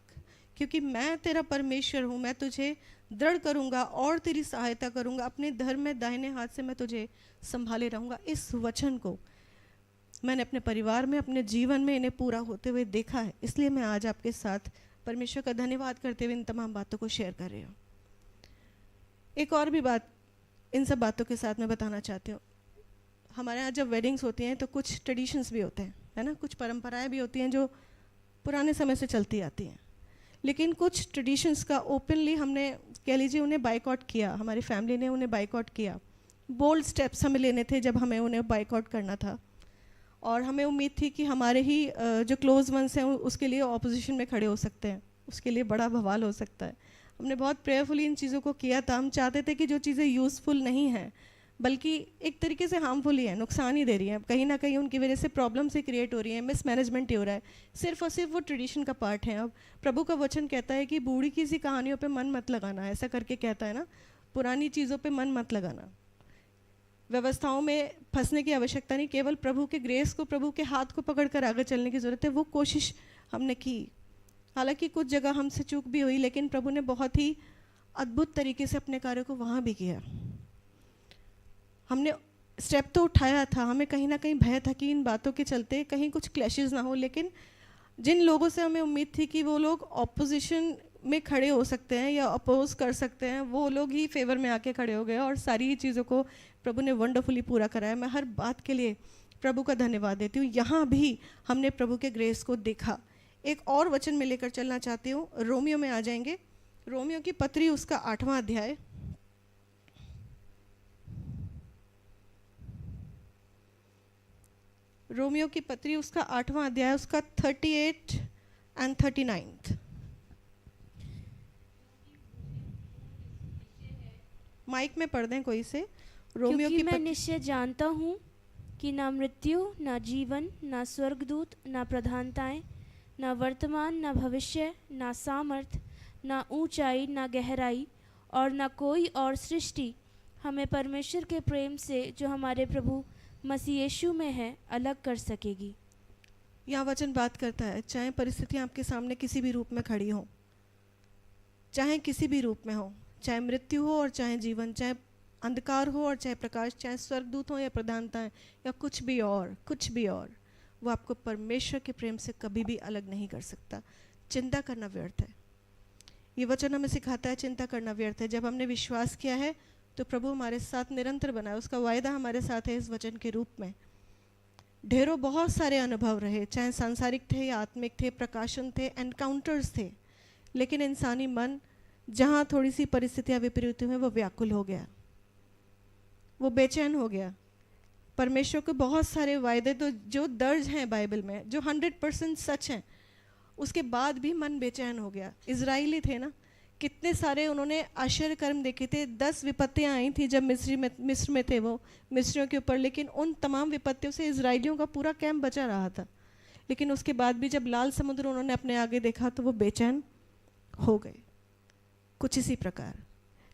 क्योंकि मैं तेरा परमेश्वर हूँ। मैं तुझे दृढ़ करूँगा और तेरी सहायता करूँगा, अपने धर्म में दाहिने हाथ से मैं तुझे संभाले रहूँगा। इस वचन को मैंने अपने परिवार में, अपने जीवन में इन्हें पूरा होते हुए देखा है, इसलिए मैं आज आपके साथ परमेश्वर का धन्यवाद करते हुए इन तमाम बातों को शेयर कर रही हूँ। एक और भी बात इन सब बातों के साथ मैं बताना चाहती हूँ। हमारे यहाँ जब वेडिंग्स होती हैं तो कुछ ट्रेडिशंस भी होते हैं, है ना, कुछ परंपराएं भी होती हैं जो पुराने समय से चलती आती हैं। लेकिन कुछ ट्रेडिशंस का ओपनली हमने, कह लीजिए, उन्हें बाइकआउट किया, हमारी फैमिली ने उन्हें बाइकआउट किया। बोल्ड स्टेप्स हमें लेने थे जब हमें उन्हें बाइकआउट करना था, और हमें उम्मीद थी कि हमारे ही जो क्लोज वंस हैं उसके लिए ऑपोजिशन में खड़े हो सकते हैं। उसके लिए बड़ा बवाल हो सकता है। हमने बहुत प्रेयरफुली इन चीज़ों को किया था। हम चाहते थे कि जो चीज़ें यूज़फुल नहीं हैं बल्कि एक तरीके से हार्मफुल ही है, नुकसान ही दे रही हैं, कहीं ना कहीं उनकी वजह से प्रॉब्लम्स ही क्रिएट हो रही हैं, मिसमैनेजमेंट ही हो रहा है, सिर्फ और सिर्फ वो ट्रेडिशन का पार्ट है। अब प्रभु का वचन कहता है कि बूढ़ी की सी कहानियों पे मन मत लगाना, ऐसा करके कहता है ना, पुरानी चीज़ों पे मन मत लगाना। व्यवस्थाओं में फंसने की आवश्यकता नहीं, केवल प्रभु के ग्रेस को, प्रभु के हाथ को पकड़कर आगे चलने की ज़रूरत है। वो कोशिश हमने की, हालांकि कुछ जगह हमसे चूक भी हुई, लेकिन प्रभु ने बहुत ही अद्भुत तरीके से अपने कार्य को वहाँ भी किया। हमने स्टेप तो उठाया था, हमें कहीं ना कहीं भय था कि इन बातों के चलते कहीं कुछ क्लैशेस ना हो, लेकिन जिन लोगों से हमें उम्मीद थी कि वो लोग ऑपोजिशन में खड़े हो सकते हैं या अपोज कर सकते हैं, वो लोग ही फेवर में आके खड़े हो गए और सारी चीज़ों को प्रभु ने वंडरफुली पूरा कराया। मैं हर बात के लिए प्रभु का धन्यवाद देती हूँ। यहाँ भी हमने प्रभु के ग्रेस को देखा। एक और वचन में लेकर चलना चाहती हूँ, रोमियो में आ जाएंगे, रोमियो की पत्री उसका 8वां अध्याय, रोमियो की पत्री उसका 8वां अध्याय, उसका 38 एंड 39। माइक में पढ़ दें कोई से। रोमियो क्योंकि की मैं निश्चय जानता हूँ कि ना मृत्यु, ना जीवन, ना स्वर्गदूत, ना प्रधानताएं, ना वर्तमान, ना भविष्य, ना सामर्थ, ना ऊंचाई, ना गहराई और ना कोई और सृष्टि हमें परमेश्वर के प्रेम से जो हमारे प्रभु मसीह यीशु में है अलग कर सकेगी। यह वचन बात करता है, चाहे परिस्थितियाँ आपके सामने किसी भी रूप में खड़ी हों, चाहे किसी भी रूप में हो, चाहे मृत्यु हो और चाहे जीवन, चाहे अंधकार हो और चाहे प्रकाश, चाहे स्वर्गदूत हो या प्रधानताएं या कुछ भी और, वो आपको परमेश्वर के प्रेम से कभी भी अलग नहीं कर सकता। चिंता करना व्यर्थ है। ये वचन हमें सिखाता है चिंता करना व्यर्थ है। जब हमने विश्वास किया है तो प्रभु हमारे साथ निरंतर बना है, उसका वायदा हमारे साथ है इस वचन के रूप में। ढेरों बहुत सारे अनुभव रहे, चाहे सांसारिक थे या आत्मिक थे, प्रकाशन थे, एनकाउंटर्स थे, लेकिन इंसानी मन जहाँ थोड़ी सी परिस्थितियाँ विपरीत हुई वो व्याकुल हो गया, वो बेचैन हो गया। परमेश्वर के बहुत सारे वायदे तो जो दर्ज हैं बाइबल में, जो 100% सच हैं, उसके बाद भी मन बेचैन हो गया। इजराइली थे ना, कितने सारे उन्होंने आश्चर्य कर्म देखे थे। 10 विपत्तियाँ आई थी जब मिस्र में थे वो, मिस्रियों के ऊपर, लेकिन उन तमाम विपत्तियों से इजराइलियों का पूरा कैंप बचा रहा था। लेकिन उसके बाद भी जब लाल समुद्र उन्होंने अपने आगे देखा तो वो बेचैन हो गए। कुछ इसी प्रकार,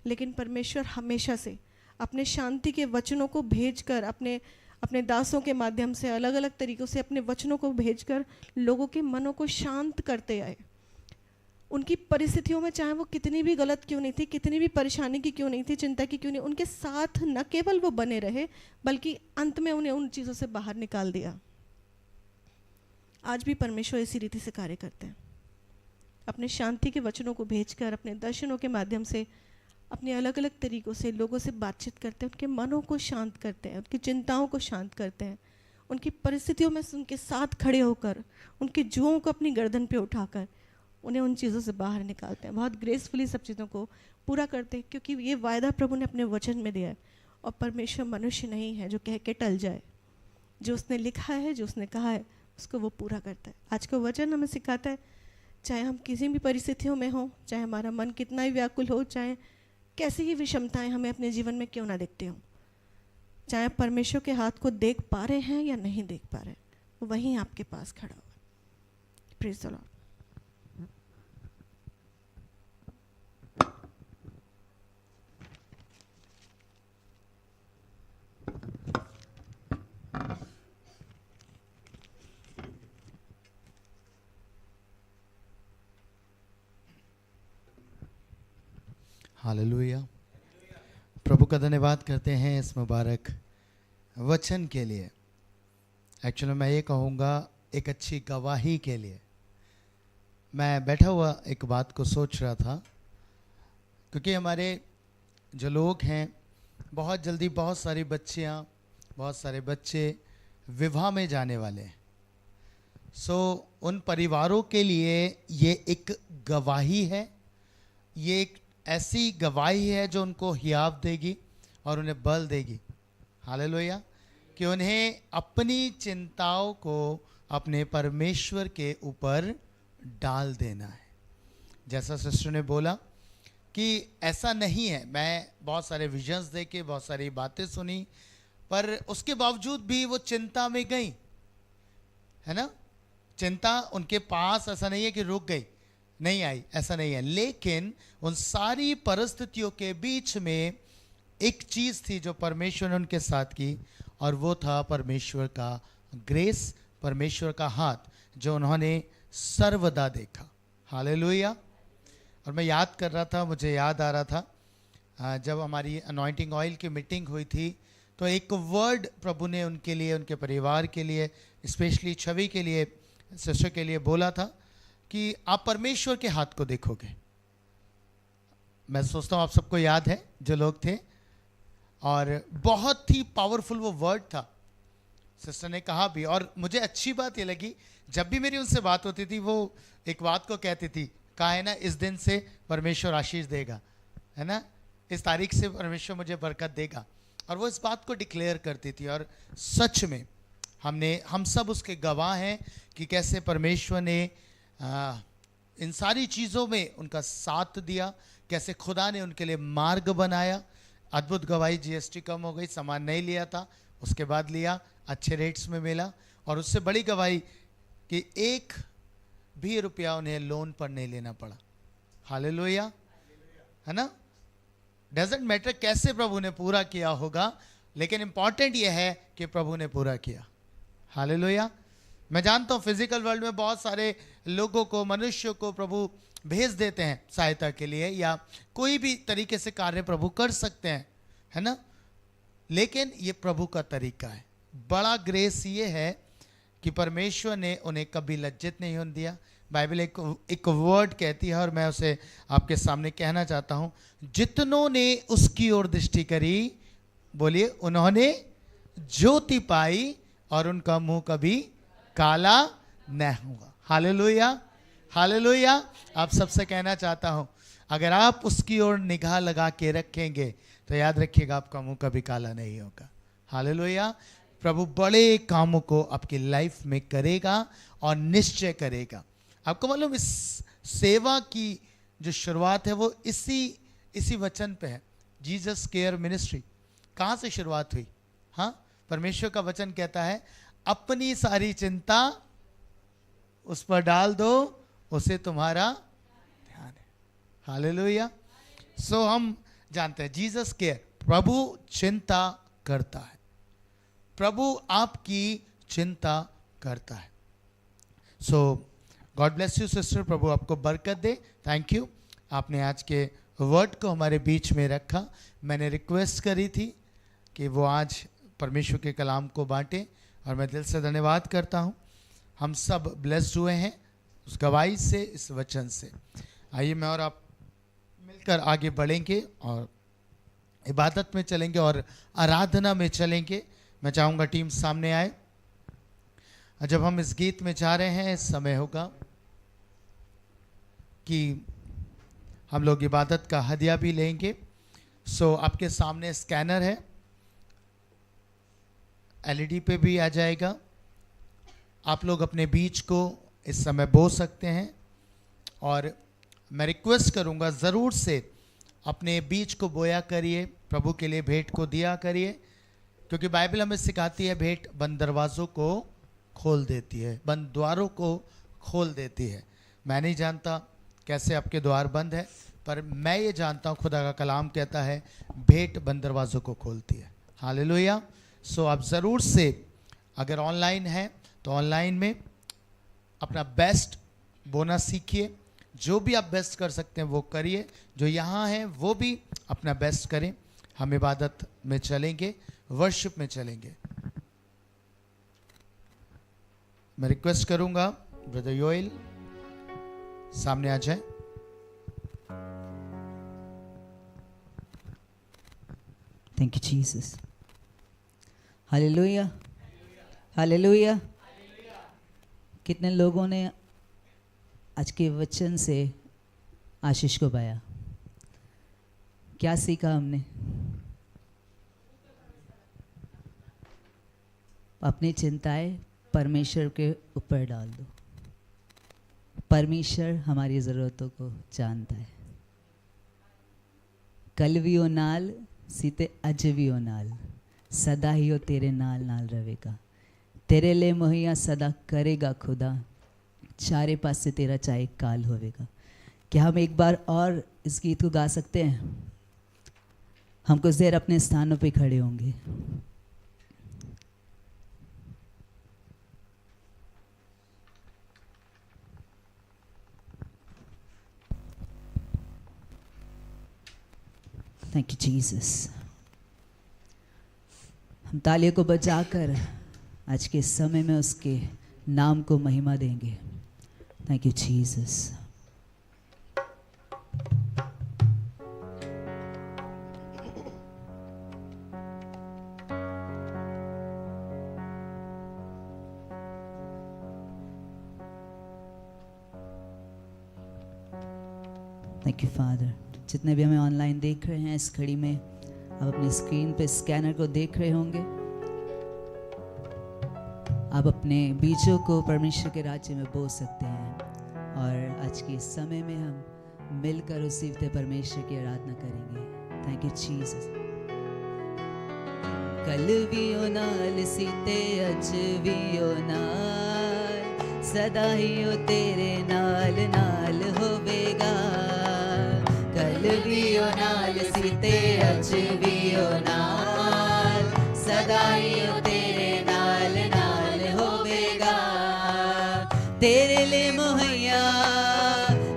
लेकिन परमेश्वर हमेशा से अपने शांति के वचनों को भेजकर, अपने दासों के माध्यम से, अलग अलग तरीक़ों से अपने वचनों को भेजकर लोगों के मनों को शांत करते आए। उनकी परिस्थितियों में चाहे वो कितनी भी गलत क्यों नहीं थी, कितनी भी परेशानी की क्यों नहीं थी, चिंता की क्यों नहीं, उनके साथ न केवल वो बने रहे बल्कि अंत में उन्हें उन चीज़ों से बाहर निकाल दिया। आज भी परमेश्वर इसी रीति से कार्य करते हैं, अपने शांति के वचनों को भेजकर, अपने दर्शनों के माध्यम से, अपने अलग अलग तरीक़ों से लोगों से बातचीत करते हैं, उनके मनों को शांत करते हैं, उनकी चिंताओं को शांत करते हैं, उनकी परिस्थितियों में उनके साथ खड़े होकर, उनके जुओं को अपनी गर्दन पे उठाकर उन्हें उन चीज़ों से बाहर निकालते हैं। बहुत ग्रेसफुली सब चीज़ों को पूरा करते हैं, क्योंकि ये वायदा प्रभु ने अपने वचन में दिया है। और परमेश्वर मनुष्य नहीं है जो कह के टल जाए, जो उसने लिखा है, जो उसने कहा है, उसको वो पूरा करता है। आज का वचन हमें सिखाता है, चाहे हम किसी भी परिस्थितियों में हों, चाहे हमारा मन कितना ही व्याकुल हो, चाहे कैसी ही विषमताएं हमें अपने जीवन में क्यों ना दिखती हों, चाहे परमेश्वर के हाथ को देख पा रहे हैं या नहीं देख पा रहे, वो वहीं आपके पास खड़ा होगा। Praise the Lord. हालेलुया। प्रभु का धन्यवाद करते हैं इस मुबारक वचन के लिए। एक्चुअली मैं ये कहूँगा एक अच्छी गवाही के लिए। मैं बैठा हुआ एक बात को सोच रहा था, क्योंकि हमारे जो लोग हैं बहुत जल्दी बहुत सारी बच्चियाँ, बहुत सारे बच्चे विवाह में जाने वाले हैं। उन परिवारों के लिए ये एक गवाही है, ये एक ऐसी गवाही है जो उनको हियाव देगी और उन्हें बल देगी। हालेलुया। कि उन्हें अपनी चिंताओं को अपने परमेश्वर के ऊपर डाल देना है। जैसा सिस्टर ने बोला कि ऐसा नहीं है, मैं बहुत सारे विजन्स देखे, बहुत सारी बातें सुनी, पर उसके बावजूद भी वो चिंता में गई, है ना। चिंता उनके पास ऐसा नहीं है कि रुक गई, नहीं आई, ऐसा नहीं है। लेकिन उन सारी परिस्थितियों के बीच में एक चीज थी जो परमेश्वर ने उनके साथ की, और वो था परमेश्वर का ग्रेस, परमेश्वर का हाथ जो उन्होंने सर्वदा देखा। हालेलुया। और मैं याद कर रहा था, मुझे याद आ रहा था जब हमारी अनॉइंटिंग ऑयल की मीटिंग हुई थी, तो एक वर्ड प्रभु ने उनके लिए, उनके परिवार के लिए, स्पेशली छवि के लिए, सिस्टर के लिए बोला था कि आप परमेश्वर के हाथ को देखोगे। मैं सोचता हूँ आप सबको याद है जो लोग थे, और बहुत ही पावरफुल वो वर्ड था, सिस्टर ने कहा भी। और मुझे अच्छी बात ये लगी, जब भी मेरी उनसे बात होती थी वो एक बात को कहती थी, कहा है ना, इस दिन से परमेश्वर आशीष देगा, है ना, इस तारीख से परमेश्वर मुझे बरकत देगा। और वो इस बात को डिक्लेयर करती थी, और सच में हम सब उसके गवाह हैं कि कैसे परमेश्वर ने इन सारी चीज़ों में उनका साथ दिया, कैसे खुदा ने उनके लिए मार्ग बनाया। अद्भुत गवाही, जीएसटी कम हो गई, सामान नहीं लिया था, उसके बाद लिया, अच्छे रेट्स में मिला। और उससे बड़ी गवाही कि एक भी रुपया उन्हें लोन पर नहीं लेना पड़ा। हालेलुया, है ना। डजेंट मैटर कैसे प्रभु ने पूरा किया होगा, लेकिन इंपॉर्टेंट यह है कि प्रभु ने पूरा किया। हालेलुया। मैं जानता हूँ फिजिकल वर्ल्ड में बहुत सारे लोगों को, मनुष्यों को प्रभु भेज देते हैं सहायता के लिए, या कोई भी तरीके से कार्य प्रभु कर सकते हैं, है ना। लेकिन ये प्रभु का तरीका है। बड़ा ग्रेस ये है कि परमेश्वर ने उन्हें कभी लज्जित नहीं होने दिया। बाइबल एक वर्ड कहती है, और मैं उसे आपके सामने कहना चाहता हूँ, जितनों ने उसकी ओर दृष्टि करी, बोलिए, उन्होंने ज्योति पाई, और उनका मुंह कभी काला न हुआ। Hallelujah, hallelujah. आप सबसे कहना चाहता हूं, अगर आप उसकी ओर निगाह लगा के रखेंगे तो याद रखिएगा आपका मुंह कभी काला नहीं होगा। हालेलुया। प्रभु बड़े कामों को आपकी लाइफ में करेगा और निश्चय करेगा। आपको मालूम, इस सेवा की जो शुरुआत है वो इसी वचन पे है। जीसस केयर मिनिस्ट्री कहाँ से शुरुआत हुई? हाँ, परमेश्वर का वचन कहता है, अपनी सारी चिंता उस पर डाल दो, उसे तुम्हारा ध्यान है। हालेलुया। सो हम जानते हैं जीसस केयर, प्रभु चिंता करता है, प्रभु आपकी चिंता करता है। सो गॉड ब्लेस यू सिस्टर, प्रभु आपको बरकत दे। थैंक यू, आपने आज के वर्ड को हमारे बीच में रखा। मैंने रिक्वेस्ट करी थी कि वो आज परमेश्वर के कलाम को बांटे, और मैं दिल से धन्यवाद करता हूँ। हम सब ब्लेस्ड हुए हैं उस गवाही से, इस वचन से। आइए मैं और आप मिलकर आगे बढ़ेंगे और इबादत में चलेंगे और आराधना में चलेंगे। मैं चाहूँगा टीम सामने आए। जब हम इस गीत में जा रहे हैं, इस समय होगा कि हम लोग इबादत का हदिया भी लेंगे। सो आपके सामने स्कैनर है, एलईडी पे भी आ जाएगा। आप लोग अपने बीज को इस समय बो सकते हैं, और मैं रिक्वेस्ट करूंगा ज़रूर से अपने बीज को बोया करिए, प्रभु के लिए भेंट को दिया करिए, क्योंकि बाइबल हमें सिखाती है भेंट बंद दरवाज़ों को खोल देती है, बंद द्वारों को खोल देती है। मैं नहीं जानता कैसे आपके द्वार बंद है, पर मैं ये जानता हूँ खुदा का कलाम कहता है भेंट बंद दरवाज़ों को खोलती है। हालेलुया। सो आप ज़रूर से, अगर ऑनलाइन है तो ऑनलाइन में अपना बेस्ट बोना सीखिए। जो भी आप बेस्ट कर सकते हैं वो करिए, जो यहाँ हैं वो भी अपना बेस्ट करें। हम इबादत में चलेंगे, वर्शिप में चलेंगे। मैं रिक्वेस्ट करूंगा ब्रदर योएल सामने आ जाए। Thank you Jesus. Hallelujah, hallelujah. कितने लोगों ने आज के वचन से आशीष को पाया? क्या सीखा हमने? अपनी चिंताएं परमेश्वर के ऊपर डाल दो। परमेश्वर हमारी ज़रूरतों को जानता है। कल भी ओ नाल सीते अज भी ओ नाल, सदा ही ओ तेरे नाल नाल रहेगा। तेरे लिए मुहैया सदा करेगा खुदा, चारे पास से तेरा चाहे काल होवेगा। क्या हम एक बार और इस गीत को गा सकते हैं? हम कुछ देर अपने स्थानों पे खड़े होंगे। Thank you Jesus. हम तालियों को बजाकर आज के समय में उसके नाम को महिमा देंगे। Thank you Jesus. Thank you father. जितने भी हमें ऑनलाइन देख रहे हैं, इस घड़ी में आप अपनी स्क्रीन पे स्कैनर को देख रहे होंगे। आप अपने बीजों को परमेश्वर के राज्य में बो सकते हैं और आज के समय में हम मिलकर उस जीवते परमेश्वर की आराधना करेंगे। Thank you Jesus. कल भी ओ नाल सीते अज भी ओ नाल, सदा ही ओ तेरे नाल नाल होवेगा। कल भी ओ नाल सीते अज भी ओ नाल, सदा ही ओ तेरे नाल नाल होवेगा। तेरे ले मुहैया,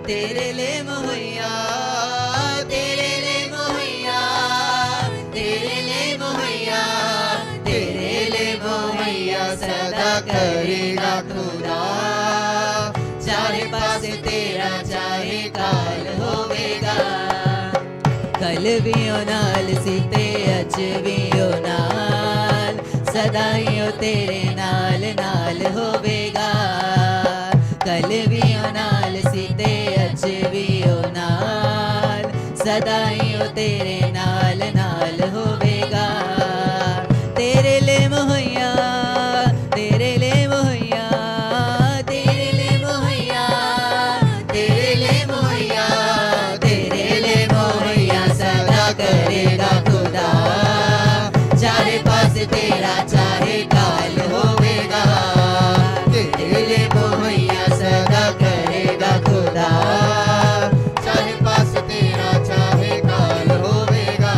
तेरे ले मुहैया, तेरे ले मुहैया, तेरे ले मुहैया, तेरे ले मुहैया सदा करेगा खुदा। चारे पासे तेरा चाहे काल होवेगा। कल भी ओ नाल सीते अज भी ओ नाल, सदा ही ओ तेरे नाल नाल होवेगा। कल भी ओ नाल सीते अज भी ओ नाल, सदा ही ओ तेरे नाल नाल होवेगा। तेरे ले मुहैया, तेरे ले मुहैया, तेरे ले मुहैया, तेरे ले मुहैया, तेरे ले मुहैया सदा करेगा खुदा। चारे पास तेरा चाहे काल होवेगा। तेरे ले मुहैया सदा करेगा खुदा। चारे पास तेरा चाहे काल होवेगा।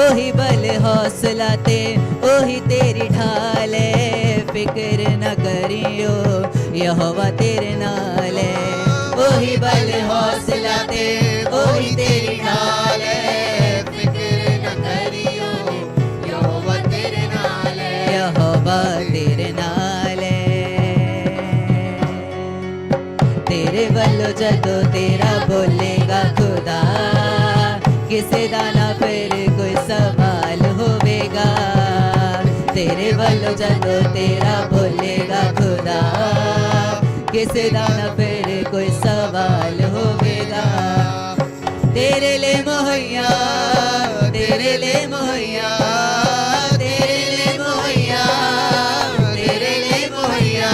ओही बल हौसला ते ओही तेरी ढाल है, फिक्र न करियो यहोवा तेरे नाल है। ओही बल हौसला ते ओही तेरी ढाल है, फिक्र न करियो यहोवा तेरे नाल है। यहोवा तेरे नाल है। तेरे वल्लो जदों तेरा बोलेगा खुदा, किसे दा ना फिर कोई सवाल होवेगा। तेरे वल्लो जदों तेरा बोलेगा खुदा, किसे दा ना फिर कोई सवाल होवेगा। तेरे ले मुहैया, तेरे ले मुहैया, तेरे ले मुहैया, तेरे ले मुहैया,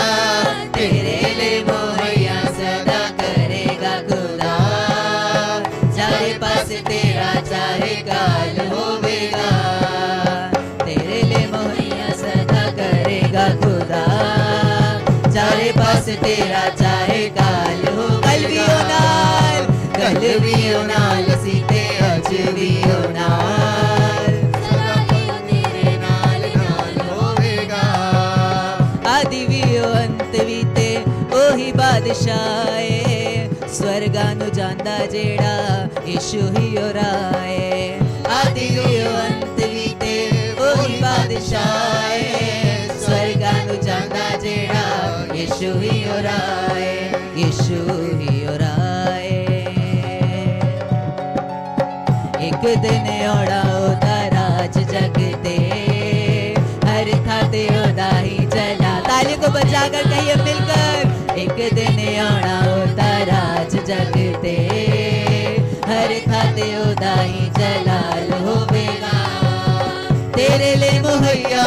तेरे ले मुहैया सदा करेगा खुदा। चारे पास तेरा चाहे काल होवेगा। तेरे ले मुहैया सदा करेगा खुदा। चारे पास तेरा चाहे काल हो। कल भी ओ नाल, कल भी ओ नाल सीते अज भी ओ नाल, सदा ही ओ तेरे नाल नाल होवेगा। आदि भी ओ अंत भी ते ओही बादशाह है, स्वर्गा नु जांदा जेड़ा यीशु ही ओ राए। आदि भी ओ अंत भी ते ओही बादशाह है, स्वर्गा नु जांदा जेड़ा यीशु ही ओ राए। यीशु ही ओ राए। एक दिन औड़ा ओदा राज जग ते, हर था ते ओदा ही चला। तालियों को बजाकर कहिए मिलकर। एक दिन औड़ा ओदा राज जग ते, हर था ते ओदा ही जलाल होवेगा। तेरे ले मुहैया,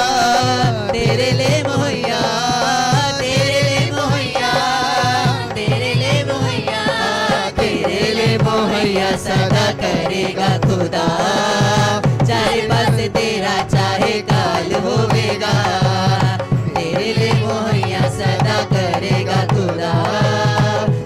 तेरे ले मुहैया, तेरे ले मुहैया, तेरे खुदा, चाहे पास तेरा चाहे काल होवेगा, तेरे लिए मुहैया सदा करेगा खुदा,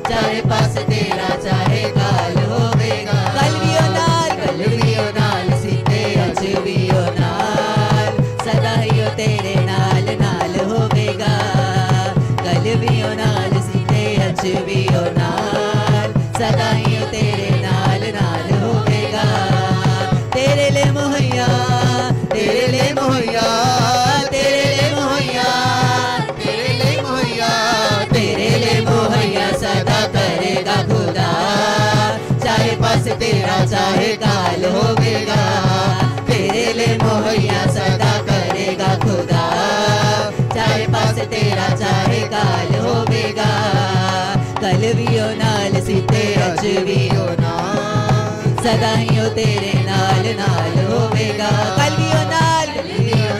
चाहे पास तेरा चाहे काल होवेगा। कलवियों नाल सीते अजवियों नाल, सदा ही ओ तेरे नाल नाल होवेगा, कलवियों नाल सीते अजवियों नाल, सदा ही ओ तेरे नाल नाल होवेगा। तेरे ले मुहैया, तेरे ले मुहैया, तेरे ले मुहैया, तेरे ले मुहैया, तेरे ले मुहैया सदा करेगा खुदा, चाहे पास तेरा चाहे काल होवेगा, तेरे ले मुहैया सदा करेगा खुदा, चाहे पास तेरा चाहे काल होवेगा। कलवियों नाल सीते अजवियों नाल, सदा ही ओ तेरे नाल नाल होवेगा। कलवियों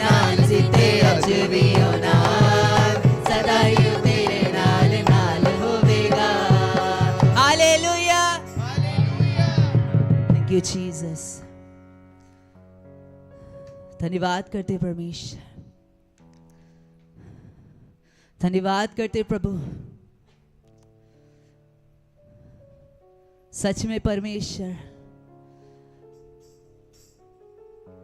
नाल सीते अजवियों नाल, सदा ही ओ तेरे नाल नाल होवेगा। Hallelujah, thank you Jesus. धन्यवाद करते परमेश्वर, धन्यवाद करते प्रभु। सच में परमेश्वर,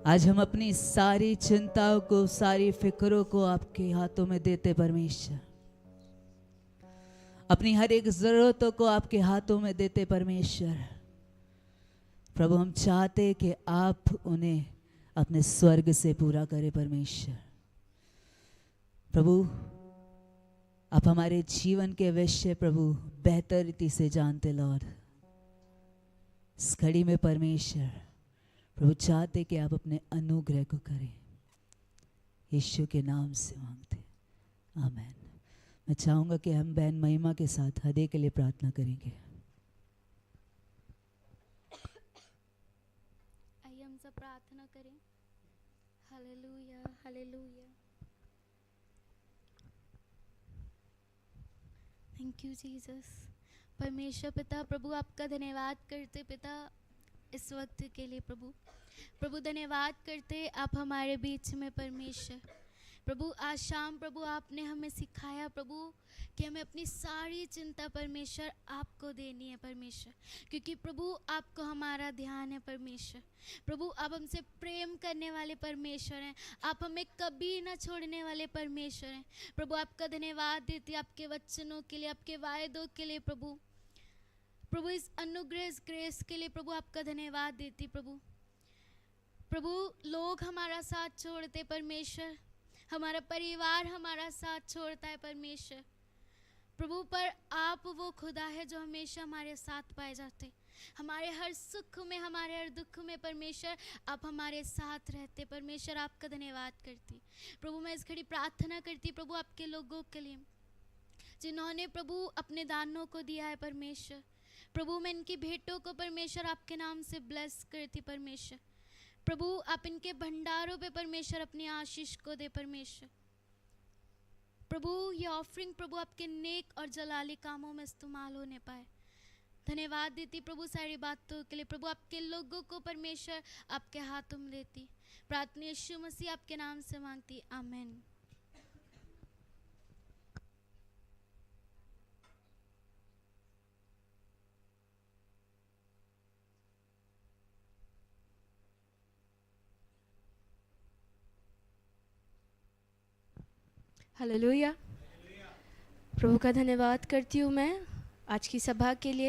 आज हम अपनी सारी चिंताओं को, सारी फिक्रों को आपके हाथों में देते परमेश्वर, अपनी हर एक जरूरतों को आपके हाथों में देते परमेश्वर। प्रभु हम चाहते कि आप उन्हें अपने स्वर्ग से पूरा करें परमेश्वर। प्रभु आप हमारे जीवन के विषय प्रभु बेहतर रीति से जानते लॉर्ड। इस घड़ी में परमेश्वर प्रभु चाहते कि आप अपने अनुग्रह को करें, यीशु के नाम से मांगते, आमीन। मैं चाहूँगा कि हम बहन महिमा के साथ हृदय के लिए प्रार्थना करेंगे। आइए हम सब प्रार्थना करें। Hallelujah, hallelujah. Thank you Jesus. परमेश्वर पिता, प्रभु आपका धन्यवाद करते पिता इस वक्त के लिए। प्रभु धन्यवाद करते आप हमारे बीच में परमेश्वर। प्रभु आज शाम प्रभु आपने हमें सिखाया प्रभु कि हमें अपनी सारी चिंता परमेश्वर आपको देनी है परमेश्वर, क्योंकि प्रभु आपको हमारा ध्यान है परमेश्वर। प्रभु आप हमसे प्रेम करने वाले परमेश्वर हैं, आप हमें कभी ना छोड़ने वाले परमेश्वर हैं। प्रभु आपका धन्यवाद देती आपके वचनों के लिए, आपके वायदों के लिए प्रभु इस अनुग्रह, इस ग्रेस के लिए प्रभु आपका धन्यवाद देती। प्रभु लोग हमारा साथ छोड़ते परमेश्वर, हमारा परिवार हमारा साथ छोड़ता है परमेश्वर प्रभु, पर आप वो खुदा है जो हमेशा हमारे साथ पाए जाते। हमारे हर सुख में, हमारे हर दुख में परमेश्वर आप हमारे साथ रहते परमेश्वर। आपका धन्यवाद करती प्रभु। मैं इस घड़ी प्रार्थना करती प्रभु आपके लोगों के लिए जिन्होंने प्रभु अपने दानों को दिया है परमेश्वर। प्रभु मैं इनकी भेंटों को परमेश्वर आपके नाम से ब्लेस करती परमेश्वर। प्रभु आप इनके भंडारों पे परमेश्वर अपनी आशीष को दे परमेश्वर। प्रभु ये ऑफरिंग प्रभु आपके नेक और जलाली कामों में इस्तेमाल होने पाए। धन्यवाद देती प्रभु सारी बातों के लिए। प्रभु आपके लोगों को परमेश्वर आपके हाथों में देती। प्रार्थना यीशु मसीह आपके नाम से मांगती, आमीन। हालेलुया। प्रभु का धन्यवाद करती हूँ मैं आज की सभा के लिए।